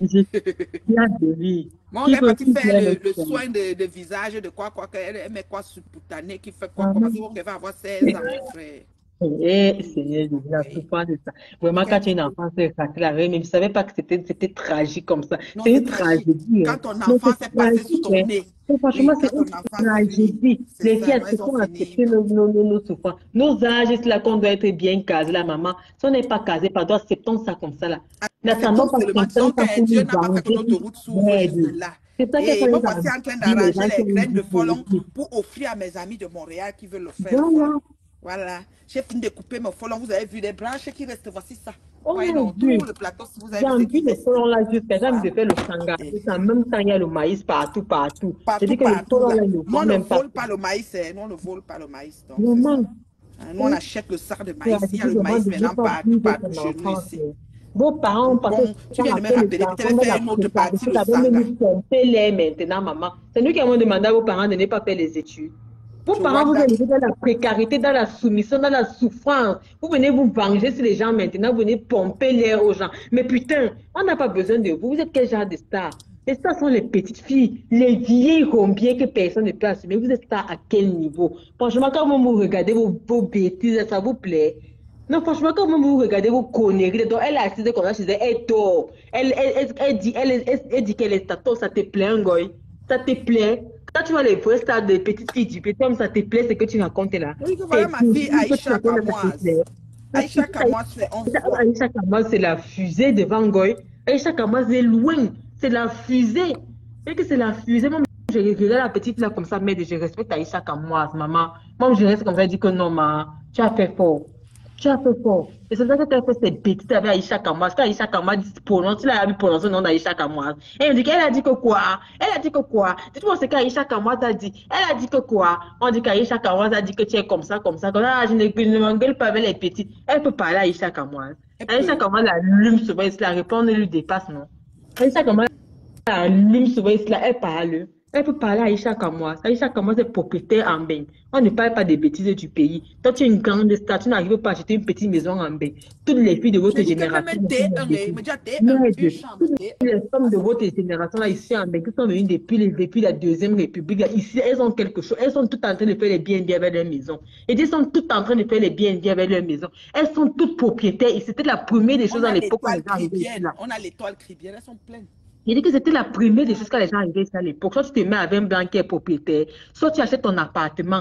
Mon gars, quand il fait le soin de visage, de quoi, elle met quoi sur poutané, qui fait quoi, parce qu'elle va avoir 16 ans, frère. Seigneur, je la souffrance de ça. Vraiment, quand tu es une enfant, c'est facile, mais je ne savais pas que c'était tragique comme ça. C'est une tragédie. Quand ton enfant s'est passé sous ton nez. Franchement, c'est une tragédie. Les filles, elles sont acceptées nos souffrances. Nos âges, c'est là qu'on doit être bien casé, la maman. Si on n'est pas casé, pardon, acceptons ça comme ça là. N'attendons pas que Dieu n'a pas fait que notre route s'ouvre juste là. Et moi, voici en train d'arranger les graines de folon pour offrir à mes amis de Montréal qui veulent le faire. Voilà. J'ai fini de couper mes folons. Vous avez vu les branches qui restent. Voici ça. Ouais, non, tout le plateau, si vous avez vu. J'ai envie les folons là, jusqu'à jamais de faire le sanga. En même temps, il y a le maïs partout. Partout. Nous, on ne vole pas le maïs. Nous, on ne vole pas le maïs. Nous, on achète le sac de maïs. Il y a le maïs maintenant partout chez nous ici. Vos parents ont passé tu viens de me rappeler, tu avais fait une autre partie de sanga. Maintenant, maman. C'est nous qui avons demandé à vos parents de ne pas faire les études. Vos parents vous avez dans la précarité, dans la soumission, dans la souffrance. Vous venez vous venger sur les gens maintenant, vous venez pomper l'air aux gens. Mais putain, on n'a pas besoin de vous. Vous êtes quel genre de stars? Les stars sont les petites filles, les vieilles combien que personne ne peut assumer. Vous êtes stars à quel niveau? Franchement, quand vous regardez vos bêtises, ça vous plaît? Non, franchement, quand vous regardez vos conneries, donc elle est assise comme ça, elle dort. Elle dit qu'elle est ta ça te plaît, un goy? Ça te plaît? Quand tu vois les vrais stars des petites filles du petit homme, ça te plaît ce que tu racontes là. Oui, voilà ma fille Aïcha Kamoise. Aïcha Kamoise fait 11 fois. Aïcha Kamoise, c'est la fusée de Van Gogh. Aïcha Kamoise est loin. C'est la fusée. Et que c'est la fusée. Moi, je regarde la petite là comme ça, mais je respecte Aïcha Kamoise, maman. Moi, je reste comme ça, je dis que non, maman, tu as fait fort. Tu as fait fort. Et c'est ça que tu as fait cette bêtise avec Aïcha Kamoise. Quand Aïcha Kamoise prononce, tu l'as prononcé le nom d'Aïcha Kamoise. Et elle dit qu'elle a dit que quoi? Elle a dit que quoi? Dites-moi ce qu'Aïcha Kamoise a dit. Elle a dit que quoi? On dit qu'Aïcha Kamoise a dit que tu es comme ça, comme ça. Ah, je ne m'engueule pas avec les petites. Elle peut parler à Aïcha Kamoise. Aïcha Kamoise allume souvent, la réponse ne lui dépasse, non? Aïcha Kamoise allume souvent, elle parle. Elle peut parler à Aïcha Kamoise. Aïcha Kamoise est propriétaire en bain. On ne parle pas des bêtises du pays. Toi, tu es une grande star, tu n'arrives pas à acheter une petite maison en bain. Toutes les filles de votre génération. Toutes les femmes de votre génération, là, ici en bain, qui sont venues depuis la Deuxième République, là, ici, elles ont quelque chose. Elles sont toutes en train de faire les biens avec leur maison. Et elles sont toutes en train de faire les biens avec leur maison. Elles sont toutes propriétaires. Et c'était la première des choses à l'époque. On a l'étoile cribienne, elles sont pleines. Il dit que c'était la première des choses quand les gens arrivaient ici à l'époque. Soit tu te mets avec un blanc qui est propriétaire, soit tu achètes ton appartement.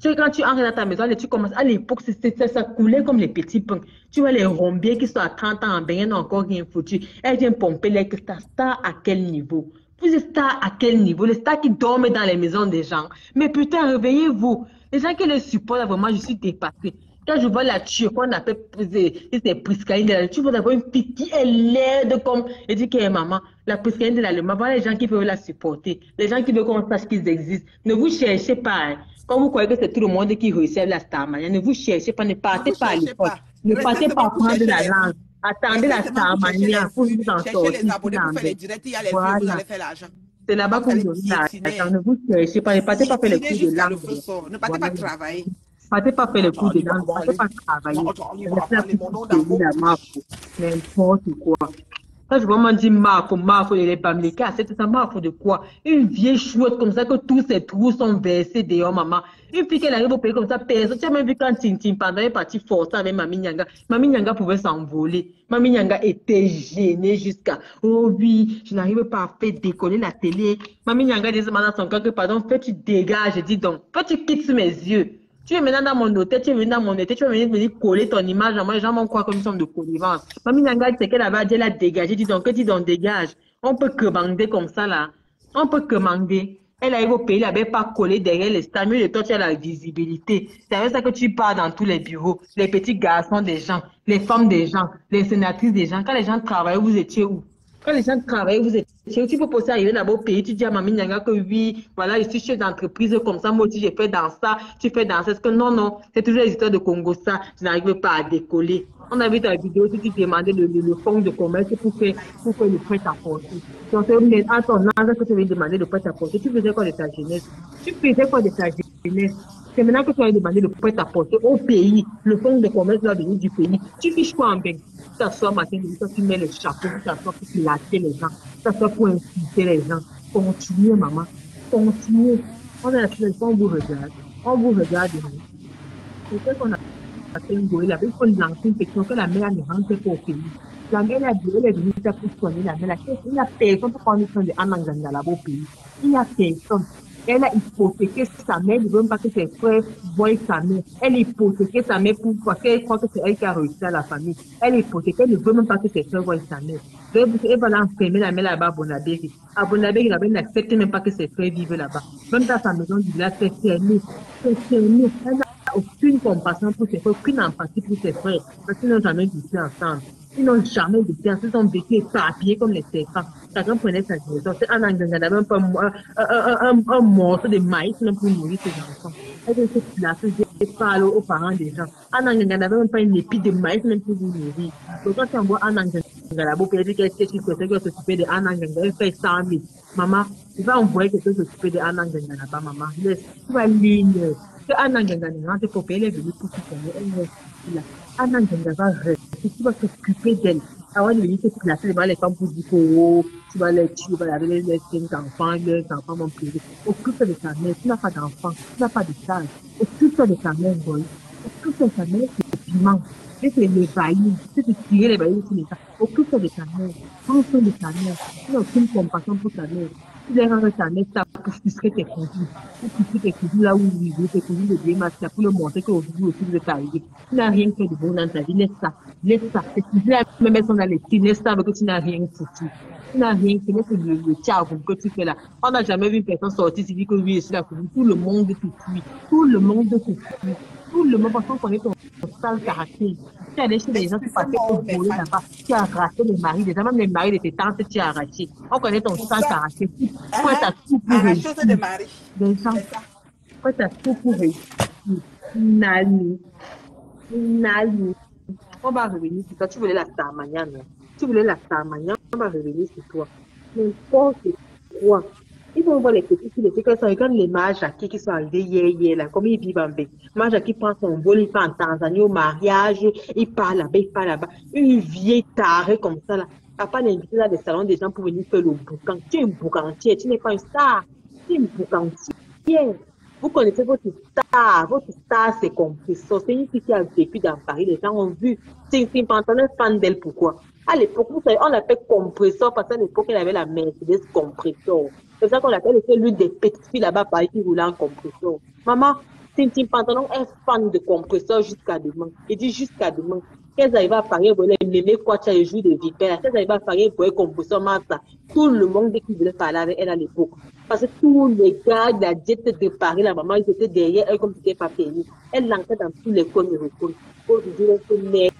Quand tu entres dans ta maison, tu commences. À l'époque, ça coulait comme les petits pains. Tu vois les rombiers qui sont à 30 ans en bain, ils n'ont encore rien foutu. Elles viennent pomper les stars à quel niveau? Vous êtes stars à quel niveau? Les stars qui dorment dans les maisons des gens. Mais putain, réveillez-vous. Les gens qui les supportent, vraiment, je suis dépassée. Quand je vois la tuer, qu'on appelle c'est Priscaline, tu vois d'abord une fille qui est laide comme. Elle dit qu'elle est maman. La Priscaline de l'Allemagne, voilà les gens qui peuvent la supporter. Les gens qui veulent qu'on sache qu'ils existent. Ne vous cherchez pas. Hein. Quand vous croyez que c'est tout le monde qui réussit à la Starmania, ne vous cherchez pas, ne partez pas à l'époque. Ne partez pas prendre la langue. Attendez la Starmania pour vous en sortir. Cherchez les abonnés pour faire les directs, il y a les vues, vous allez faire l'argent. C'est là-bas qu'on vous dit l'argent. Ne vous cherchez pas, ne partez pas faire les coups de langue. Ne partez pas travailler. Partez pas faire le coup de langue, partez pas travailler. N'importe quoi. Quand je vraiment dis Marco, les Bamileka, c'est ça, Marco de quoi? Une vieille chouette comme ça que tous ses trous sont versés dehors, maman. Une fille qui arrive au pays comme ça, personne. Tu as même vu quand Tintin pendant est parti forcer avec Mami Nyanga. Mami Nyanga pouvait s'envoler. Mami Nyanga était gênée jusqu'à, oh oui, je n'arrive pas à faire décoller la télé. Mami Nyanga disait dans son cœur que, pardon, fais tu dégages. Je dis donc, fais tu quittes mes yeux. Tu es maintenant dans mon hôtel, tu es venu dans mon hôtel, tu vas venir coller ton image. Moi, les gens vont croire comme une sorte de connivence. Mamie Nyanga, c'est qu'elle avait dit, elle a dégagé. Dis donc, dégage. On peut commander comme ça, là. On peut commander. Elle arrive au pays, elle n'avait pas collé derrière les stars. Mais toi, tu as la visibilité. C'est avec ça que tu pars dans tous les bureaux. Les petits garçons des gens, les femmes des gens, les sénatrices des gens. Quand les gens travaillaient, vous étiez où? Quand les gens travaillent, vous êtes. Tu peux penser arriver là-bas au pays, tu dis à Mamie Nyanga que oui, voilà, je suis chef d'entreprise comme ça, moi aussi j'ai fait dans ça, tu fais dans ça. Est-ce que non, c'est toujours les histoires de Congo, ça, je n'arrive pas à décoller. On a vu dans la vidéo, tu demandais le fonds de commerce pour faire le prêt-à-porter. Donc, à ton âge, que tu veux demander le prêt-à-porter, tu faisais quoi de ta jeunesse? Tu faisais quoi de ta jeunesse? C'est maintenant que tu as demandé le prêt-à-porter au pays, le fonds de commerce va venir du pays. Tu fiches quoi en bain? Tu t'assois matin, tu mets le chapeau, tu t'assois pour filater les gens, tu t'assois pour insulter les gens. Continuez, maman. Continuez. On est là, on vous regarde. On vous regarde. C'est ce qu'on a fait une gorille là. Il faut lancer une question que la mère ne rentre pas au pays. La mère elle est venue pour soigner la mère. Il n'y a personne pour prendre soin de Ananganga là-bas au pays. Il n'y a personne. Elle a hypothéqué sa mère, elle ne veut même pas que ses frères voient sa mère. Elle a hypothéqué sa mère parce qu'elle croit que c'est elle qui a réussi à la famille. Elle a hypothéqué, elle ne veut même pas que ses frères voient sa mère. Elle va l'enfermer la mère là-bas à Bonabéry. À Bonabéry, là-bas, elle n'accepte même pas que ses frères vivent là-bas. Même dans sa maison du village, c'est fermé. C'est fermé. Elle n'a aucune compassion pour ses frères, aucune empathie pour ses frères. Parce qu'ils n'ont jamais vécu ensemble. Ils n'ont jamais vécu ensemble. Ils ont vécu éparpillés comme les serpents. Chacun prenait sa maison. C'est un engagement, même pas un morceau de maïs même pour nourrir ses enfants. Elle était placée, je parle aux parents des gens. Un engagement n'avait même pas une épi de maïs même pour vous nourrir. Donc quand tu envoies un engagement là-bas, peut-être qu'est-ce que tu fais, que s'occuper de un engagement, elle fait 100 000. Maman, tu vas envoyer quelqu'un s'occuper de un engagement là-bas, maman. Laisse, tu vas ligner. Un engagement, tu peux payer les venus pour tout ça. Un engagement va rester, tu vas s'occuper d'elle. Avant de venir se placer devant les femmes pour dire que tu vas les tuer, tu vas laver les 5 enfants, les enfants vont pleurer. Occupe-toi de ta mère, tu n'as pas d'enfant, tu n'as pas de sage. Occupe-toi de ta mère, boy. Occupe-toi de ta mère, c'est piment. C'est les baillis, c'est de tirer les baillis sur les gens. Occupe-toi de ta mère, prends soin de ta mère. Tu n'as aucune compassion pour ta mère. Tu les rends ta net pour frustrer tes cousines. Pour frustrer tes cousines là où ils vivent, tes cousines de bien master, pour leur montrer qu'aujourd'hui aussi vous êtes arrivé. Tu n'as rien fait de bon dans ta vie, laisse ça. Laisse ça. Tes cousines là, même elles sont dans les petits, laisse ça parce que tu n'as rien foutu. Tu n'as rien fait, laisse le tchao que tu fais là. On n'a jamais vu une personne sortir, c'est dit que oui, je suis la cousine. Tout le monde te fuit. Tout le monde te fuit. Tout le monde, parce qu'on connaît ton sale caractère. Tu allais chez les gens, tu passais au voler là-bas. Tu as raté les maris, déjà même les maris de tes tantes, tu as arraché. On connaît ton sale caractère. Pourquoi tu as tout pour réussir? de mari. Les gens, pourquoi tu as tout pour réussir? Nani. Nani. On va revenir sur toi. Tu voulais la Starmania, non? Tu voulais la Starmania, on va revenir sur toi. N'importe quoi. Ils vont voir les petits filles, les filles, regarde les Majaki qui sont arrivés hier, là, comme ils vivent en baie. Majaki prend son vol, il part en Tanzanie au mariage, il part là-bas, il part là-bas. Une vieille tarée comme ça, là. Papa l'invité dans les salons des gens pour venir faire le boucan. Tu es une boucantière, tu n'es pas une star. Tu es une boucantière. Vous connaissez votre star. Votre star, c'est Compressor. C'est une fille qui a vécu dans Paris. Les gens ont vu. C'est une pantalon fan d'elle. Pourquoi? À l'époque, vous savez, on l'appelle Compressor parce qu'à l'époque, elle avait la Mercedes Compressor. C'est ça qu'on l'appelle. C'est l'une des petites filles là-bas, Paris, qui roulait en Compressor. Maman, Tintin Pantalon est fan de Compressor jusqu'à demain. Il dit jusqu'à demain. Qu'elles arrivent à Paris, vous voulez aimer quoi, tu as le jour de vipère. Qu'elles arrivent à Paris, vous voulez Compressor, ça. Tout le monde qui voulait parler avec elle à l'époque. Parce que tous les gars de la diète de Paris, la maman, ils étaient derrière elle comme si c'était pas permis. Elle l'entrait dans tous les coins et recoins. Aujourd'hui, elle se met,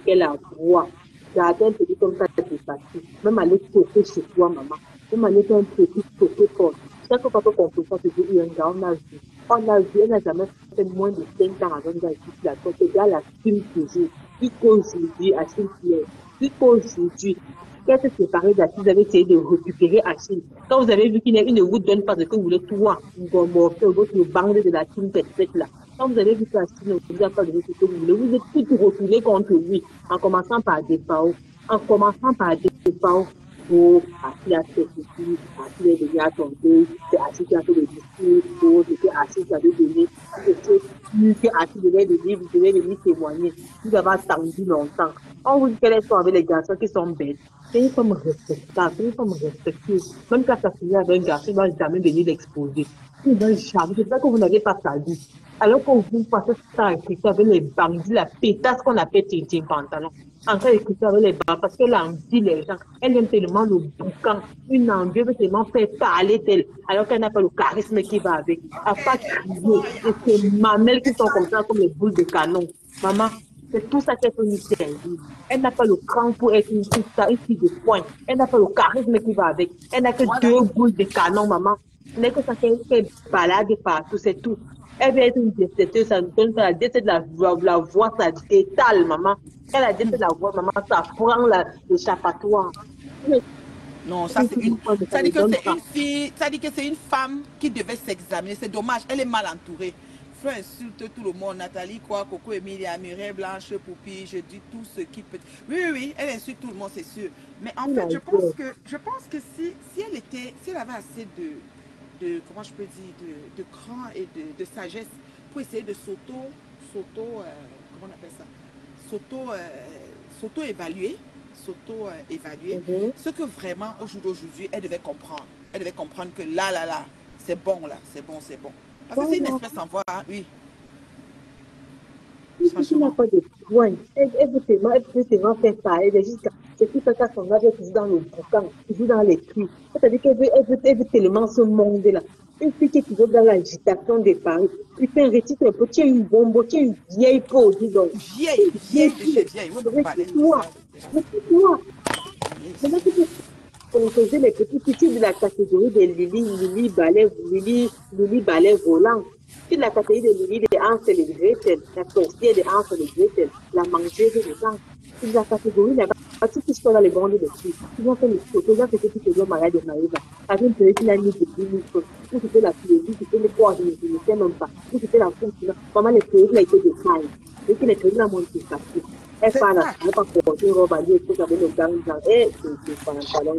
qu'elle a droit. Gardez un petit comme ça, c'est parti. Même aller choquer chez toi, maman. Même aller faire un petit choquer fort. Chaque fois que comprend ça, c'est dit, un gars, on a vu. On a vu, elle n'a jamais fait moins de 5 ans avant de ici, là. Donc, ce gars la filme toujours. Jusqu'aujourd'hui, Achille Pierre. Jusqu'aujourd'hui. Qu'est-ce que c'est pareil d'Achille, vous avez essayé de récupérer Achille. Quand vous avez vu qu'il ne vous donne pas ce que vous voulez, toi, vous morfez votre bande de la team perfecte là. Quand vous avez vu qu'Achille ne vous a pas donné ce que vous voulez, vous êtes tous retournés contre lui, en commençant par Depao. En commençant par Depao. Oh, Achille a fait ceci, Achille est venu à ton deuil, c'est Achille qui a fait le discours, c'était Achille qui avait donné, que Achille devait venir, vous devez venir témoigner. Vous avez attendu longtemps. On vous dit qu'elle est avec les garçons qui sont bêtes. C'est une femme respectable, c'est une femme respectueuse. Même quand ça finit avec un garçon, il ne va jamais venir l'exposer. Il va jamais. C'est ça que vous n'avez pas salué. Alors qu'on vous passez ça écrit avec les bandits, la pétasse qu'on appelle Tintin Pantalon. En fait, écouter avec les bandits, parce qu'elle envie les gens. Elle aime tellement le boucan. Une envie, elle veut tellement faire parler d'elle. Alors qu'elle n'a pas le charisme qui va avec. À pas crier. Et c'est mamelles qui sont comme ça, comme les boules de canon. Maman, c'est tout ça qu'elle peut nous servir. Elle n'a pas le cran pour être une fille de poing. Elle n'a pas le charisme qui va avec. Elle n'a que 2 boules de canon, maman. Ce n'est que ça qu'elle balade partout, c'est tout. Elle veut être une détecteuse, ça nous donne la détecte de la voix, ça détale, maman. Elle a détecte de la voix, maman, ça prend l'échappatoire. Non, ça c'est une. Ça dit que c'est une fille, ça dit que c'est une femme qui devait s'examiner. C'est dommage, elle est mal entourée. Feu insulte tout le monde, Nathalie, quoi, Coco, Emilia, Mireille, Blanche, Poupie, je dis tout ce qui peut. Oui, elle insulte tout le monde, c'est sûr. Mais en fait, je pense que si elle avait assez comment je peux dire, de cran et de sagesse pour essayer de comment on appelle ça, s'auto-évaluer, ce que vraiment au jour d'aujourd'hui elle devait comprendre. Elle devait comprendre que là, c'est bon là, c'est bon. Parce que c'est une espèce en voie, hein, oui. Elle n'a pas de point. Elle veut tellement faire parler. C'est tout ça qu'à son âge, elle toujours dans le boucan, toujours dans les cris. C'est-à-dire qu'elle veut tellement ce monde-là. Une fille qui est toujours dans l'agitation des paris. Il fait un récit un peu, tu es une bombe, tu es une vieille peau, dis donc. Vieille. Toi. Maintenant, on faisait les petits petits de la catégorie des Lily balais volant. C'est la catégorie de Lily des Hansel et Gretel, la sorcière des Hansel et Gretel, la mangeuse des gens. C'est la catégorie là-bas. Tout ce qui sont dans les bandes de filles. Ils ont fait les photos, ils ont fait des photos mariage de Maïva. Avec une petite année de 10 000 choses. Où c'était la philosophie, c'était les poids, je ne sais même pas. Où c'était la fonction. Comment les théories là étaient de taille. Et que les théories là m'ont été facile. Elle parle là, elle n'a pas porté une robe à dire que j'avais le gang dans. Eh, c'est pantalon.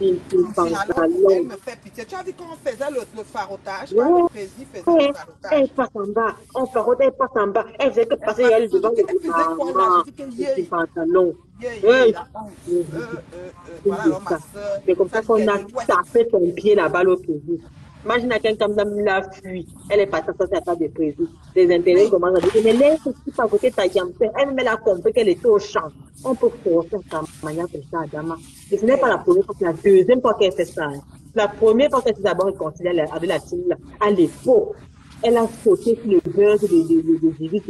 Elle me fait pitié. Tu as vu quand on faisait le farotage, le président faisait le farotage. Elle passe en bas, on farote, elle passe en bas. Elle faisait que passer elle devant le pantalon. Yeah, la honte. Voilà, alors, ma soeur. C'est comme ça qu'on a tapé ton pied là-bas l'autre jour. Imagine à quelqu'un comme l'a fui. Elle est partie sans faire de prévu. Les intérêts commencent à dire, mais laisse aussi à côté ta jambe. Elle-même, elle a compris qu'elle était au champ. On peut forcer sa manière comme ça, Adama. Et ce n'est pas la première fois, c'est la deuxième fois qu'elle fait ça. La première fois qu'elle s'est d'abord réconciliée avec la team là, à l'époque. Elle a sauté sur le buzz de virus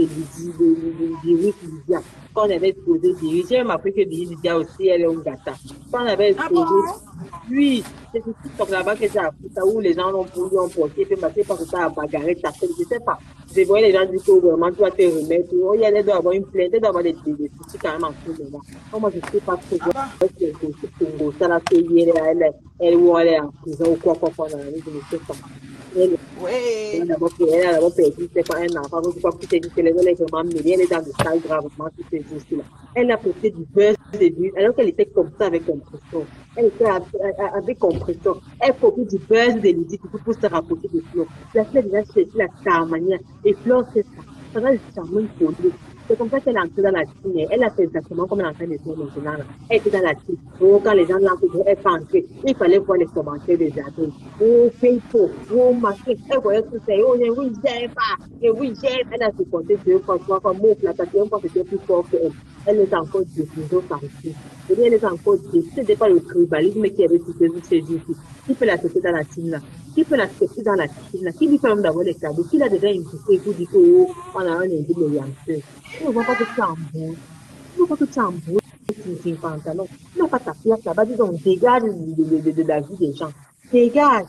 Lydia. Quand on avait exposé virus, j'ai appris que virus Lydia aussi, elle est un gâteau. Quand on avait exposé, oui, c'est ce TikTok là-bas que j'ai appris ça, où les gens l'ont porté, puis passer par ça à bagarrer, taper, je sais pas. Je voyais les gens dire que vraiment, tu vas te remettre, il y a doit avoir une plainte, il doit avoir des soucis quand même en ce moment. Moi, je ne sais pas trop est-ce que c'est Congo, ça l'a fait hier, elle ou elle est en prison ou quoi, je ne sais pas. Elle a d'abord perdu, c'est pas un enfant, donc, comme tu t'es dit que elle est vraiment mêlée, elle est dans le stade gravement, tous ces jours-là. Elle a porté du buzz début, alors qu'elle était comme ça avec compression. Elle était avec compression. Elle portait du buzz de l'idée pour se rapprocher de Flore. La fille a déjà cherché la Carmania, et Flore, c'est ça. Ça va charmer une folie. C'est comme ça qu'elle est entrée dans la team. Elle a fait exactement comme elle est en train de faire maintenant. Elle était dans la team. Oh, quand les gens l'entrent, elle n'est pas entrée. Il fallait voir les commentaires des adultes. Oh, Facebook, oh, machin. Elle voyait tout ça. Oh, oui, j'aime pas. Et oui, j'aime. Elle a supporté 2 fois, 3 fois. Moi, la 4e fois, c'était plus fort qu'elle. Elle est encore décidée par ici. Elle est encore décidée. Ce n'était pas le tribalisme qui avait touché ces jours-ci. Qui peut l'accepter dans la team là? Qui peut l'accepter dans la team là? Qui lui permet d'avoir les cadeaux? Qui l'a déjà invité pour dire que on a un invité de youngster? Tu ne vois pas que tu es en bourre. Tu ne vois pas que tu es en bourre. Tu es pantalon. Tu n'as pas ta place là-bas. Dis donc, dégage de la vie des gens. Dégage.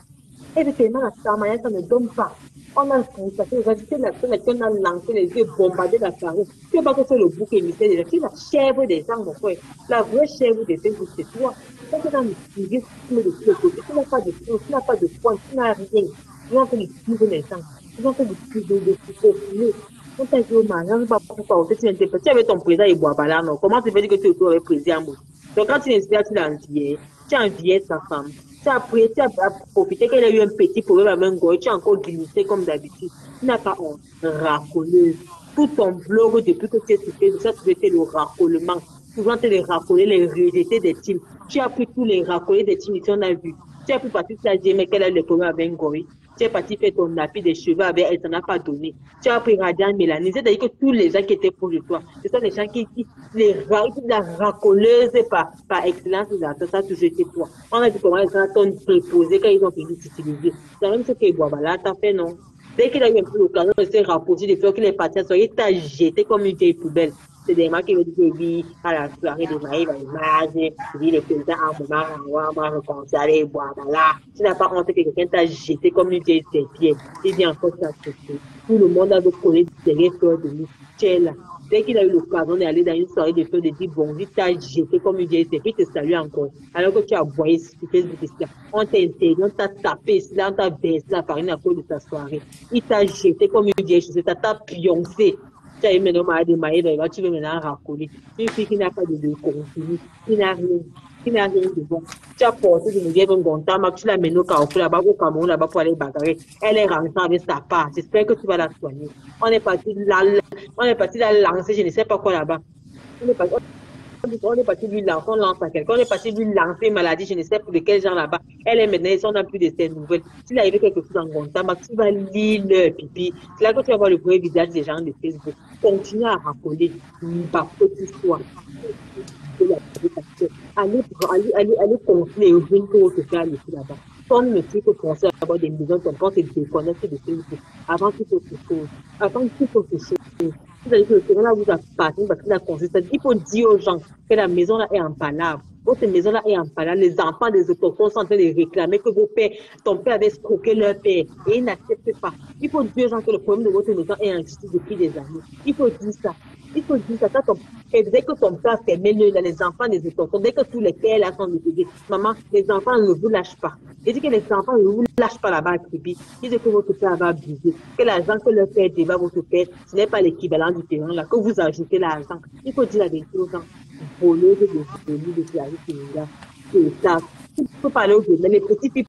Et tellement la manière, ça ne donne pas. On a constaté, rajouté la personne qu'on a lancé les yeux, bombardé la farine. Tu ne vois pas que c'est le bouc émissaire déjà. Tu es la chèvre des gens, mon frère. La vraie chèvre des gens, c'est toi. Quand tu es dans le suivi, tu n'as pas de choses, tu n'as pas de points, tu n'as rien. Tu en train de suivre les gens. Tu en train de suivre de profiler. Quand tu as dit au mariage, je ne sais pas pourquoi tu n'interprètes. Tu avais ton président et Boabala, non? Comment tu peux dire que tu es autour avec le président? Donc quand tu l'inspires, tu l'enviais. Tu enviais sa femme. Tu as profité qu'elle a eu un petit problème avec un goy, tu as encore glissé comme d'habitude. Tu n'as pas honte. Racoleuse. Tout ton blog, depuis que tu es cité, ça, tu étais le racolement. Souvent, tu les racoler, les rejetés des teams. Tu as pris tous les racolés des teams, tu en as vu. Tu as pris partie de ta mais qu'elle a le problème avec un goy. Tu es parti faire ton nappy des cheveux avec elle, t'en a pas donné. Tu as pris Radian Mélanie. C'est-à-dire que tous les gens qui étaient proches de toi, ce sont les gens qui la racoleuse par excellence, ça a toujours été toi. On a dit comment les gens t'ont préposé quand ils ont fini d'utiliser. C'est même ce que Boabala t'a fait, non? Dès qu'il a eu un peu l'occasion de se rapprocher de faire qu'il est parti à soi, il t'a jeté comme une vieille poubelle. C'est des gens qui veulent dire que oui, à la soirée de Maï, il dit le président a un moment, on va reconcilier, voilà. Tu n'as pas honte que quelqu'un t'a jeté comme une vieille serpillère. Il dit encore ça, tout le monde a collé derrière toi de lui. Tu es là. Dès qu'il a eu l'occasion d'aller dans une soirée de feu, de dire bon, il t'a jeté comme une vieille serpillère, il te salue encore. Alors que tu as voyé sur Facebook, on t'a interdit, on t'a tapé, on t'a baissé la farine à cause de ta soirée. Il t'a jeté comme une vieille chose, t'a pioncé. Tu as eu maintenant tu veux maintenant racoler. Une fille qui n'a pas de contenu, qui n'a rien de bon. Tu as porté de vieille gonta, tu l'as mené au Carrefour là-bas, au Cameroun là-bas pour aller bagarrer. Elle est rentrée avec sa part. J'espère que tu vas la soigner. On est parti là lancer, je ne sais pas quoi là-bas. On est parti lui lancer, on lance à quelqu'un. On est parti lui lancer maladie, je ne sais plus de quel genre là-bas. Elle est maintenant, on n'a plus de ces nouvelles. S'il arrive quelque chose en Gontama, tu vas lire le pipi. C'est là que tu vas voir le vrai visage des gens de Facebook. Continue à racoler par petite histoire. Allez construire les ruines pour te faire aller là-bas. Ton monsieur peut penser à avoir des maisons, ton père se déconnecte de Facebook avant toute autre chose. Avant toute autre chose. C'est-à-dire que le terrain là vous appartient parce qu'il a construit. Il faut dire aux gens que la maison là est en palabre. Votre maison là est en palabre. Les enfants des autochtones sont en train de réclamer que ton père avait escroqué leur père et ils n'acceptent pas. Il faut dire aux gens que le problème de votre maison est en justice depuis des années. Il faut dire ça. Il faut dire ça. Dès que ton père fermait l'œil dans les enfants des autochtones, dès que tous les pères là sont décédés, maman, les enfants ne vous lâchent pas. Il dit que les enfants ne vous lâchent pas là-bas à Kribi. Il dit que votre père va abuser. Que l'argent que leur père débat votre père, ce n'est pas l'équivalent du terrain là, que vous ajoutez l'argent. Il faut dire la vérité aux gens. Voler de la vie, c'est ça. Il faut parler aux gens. Les petits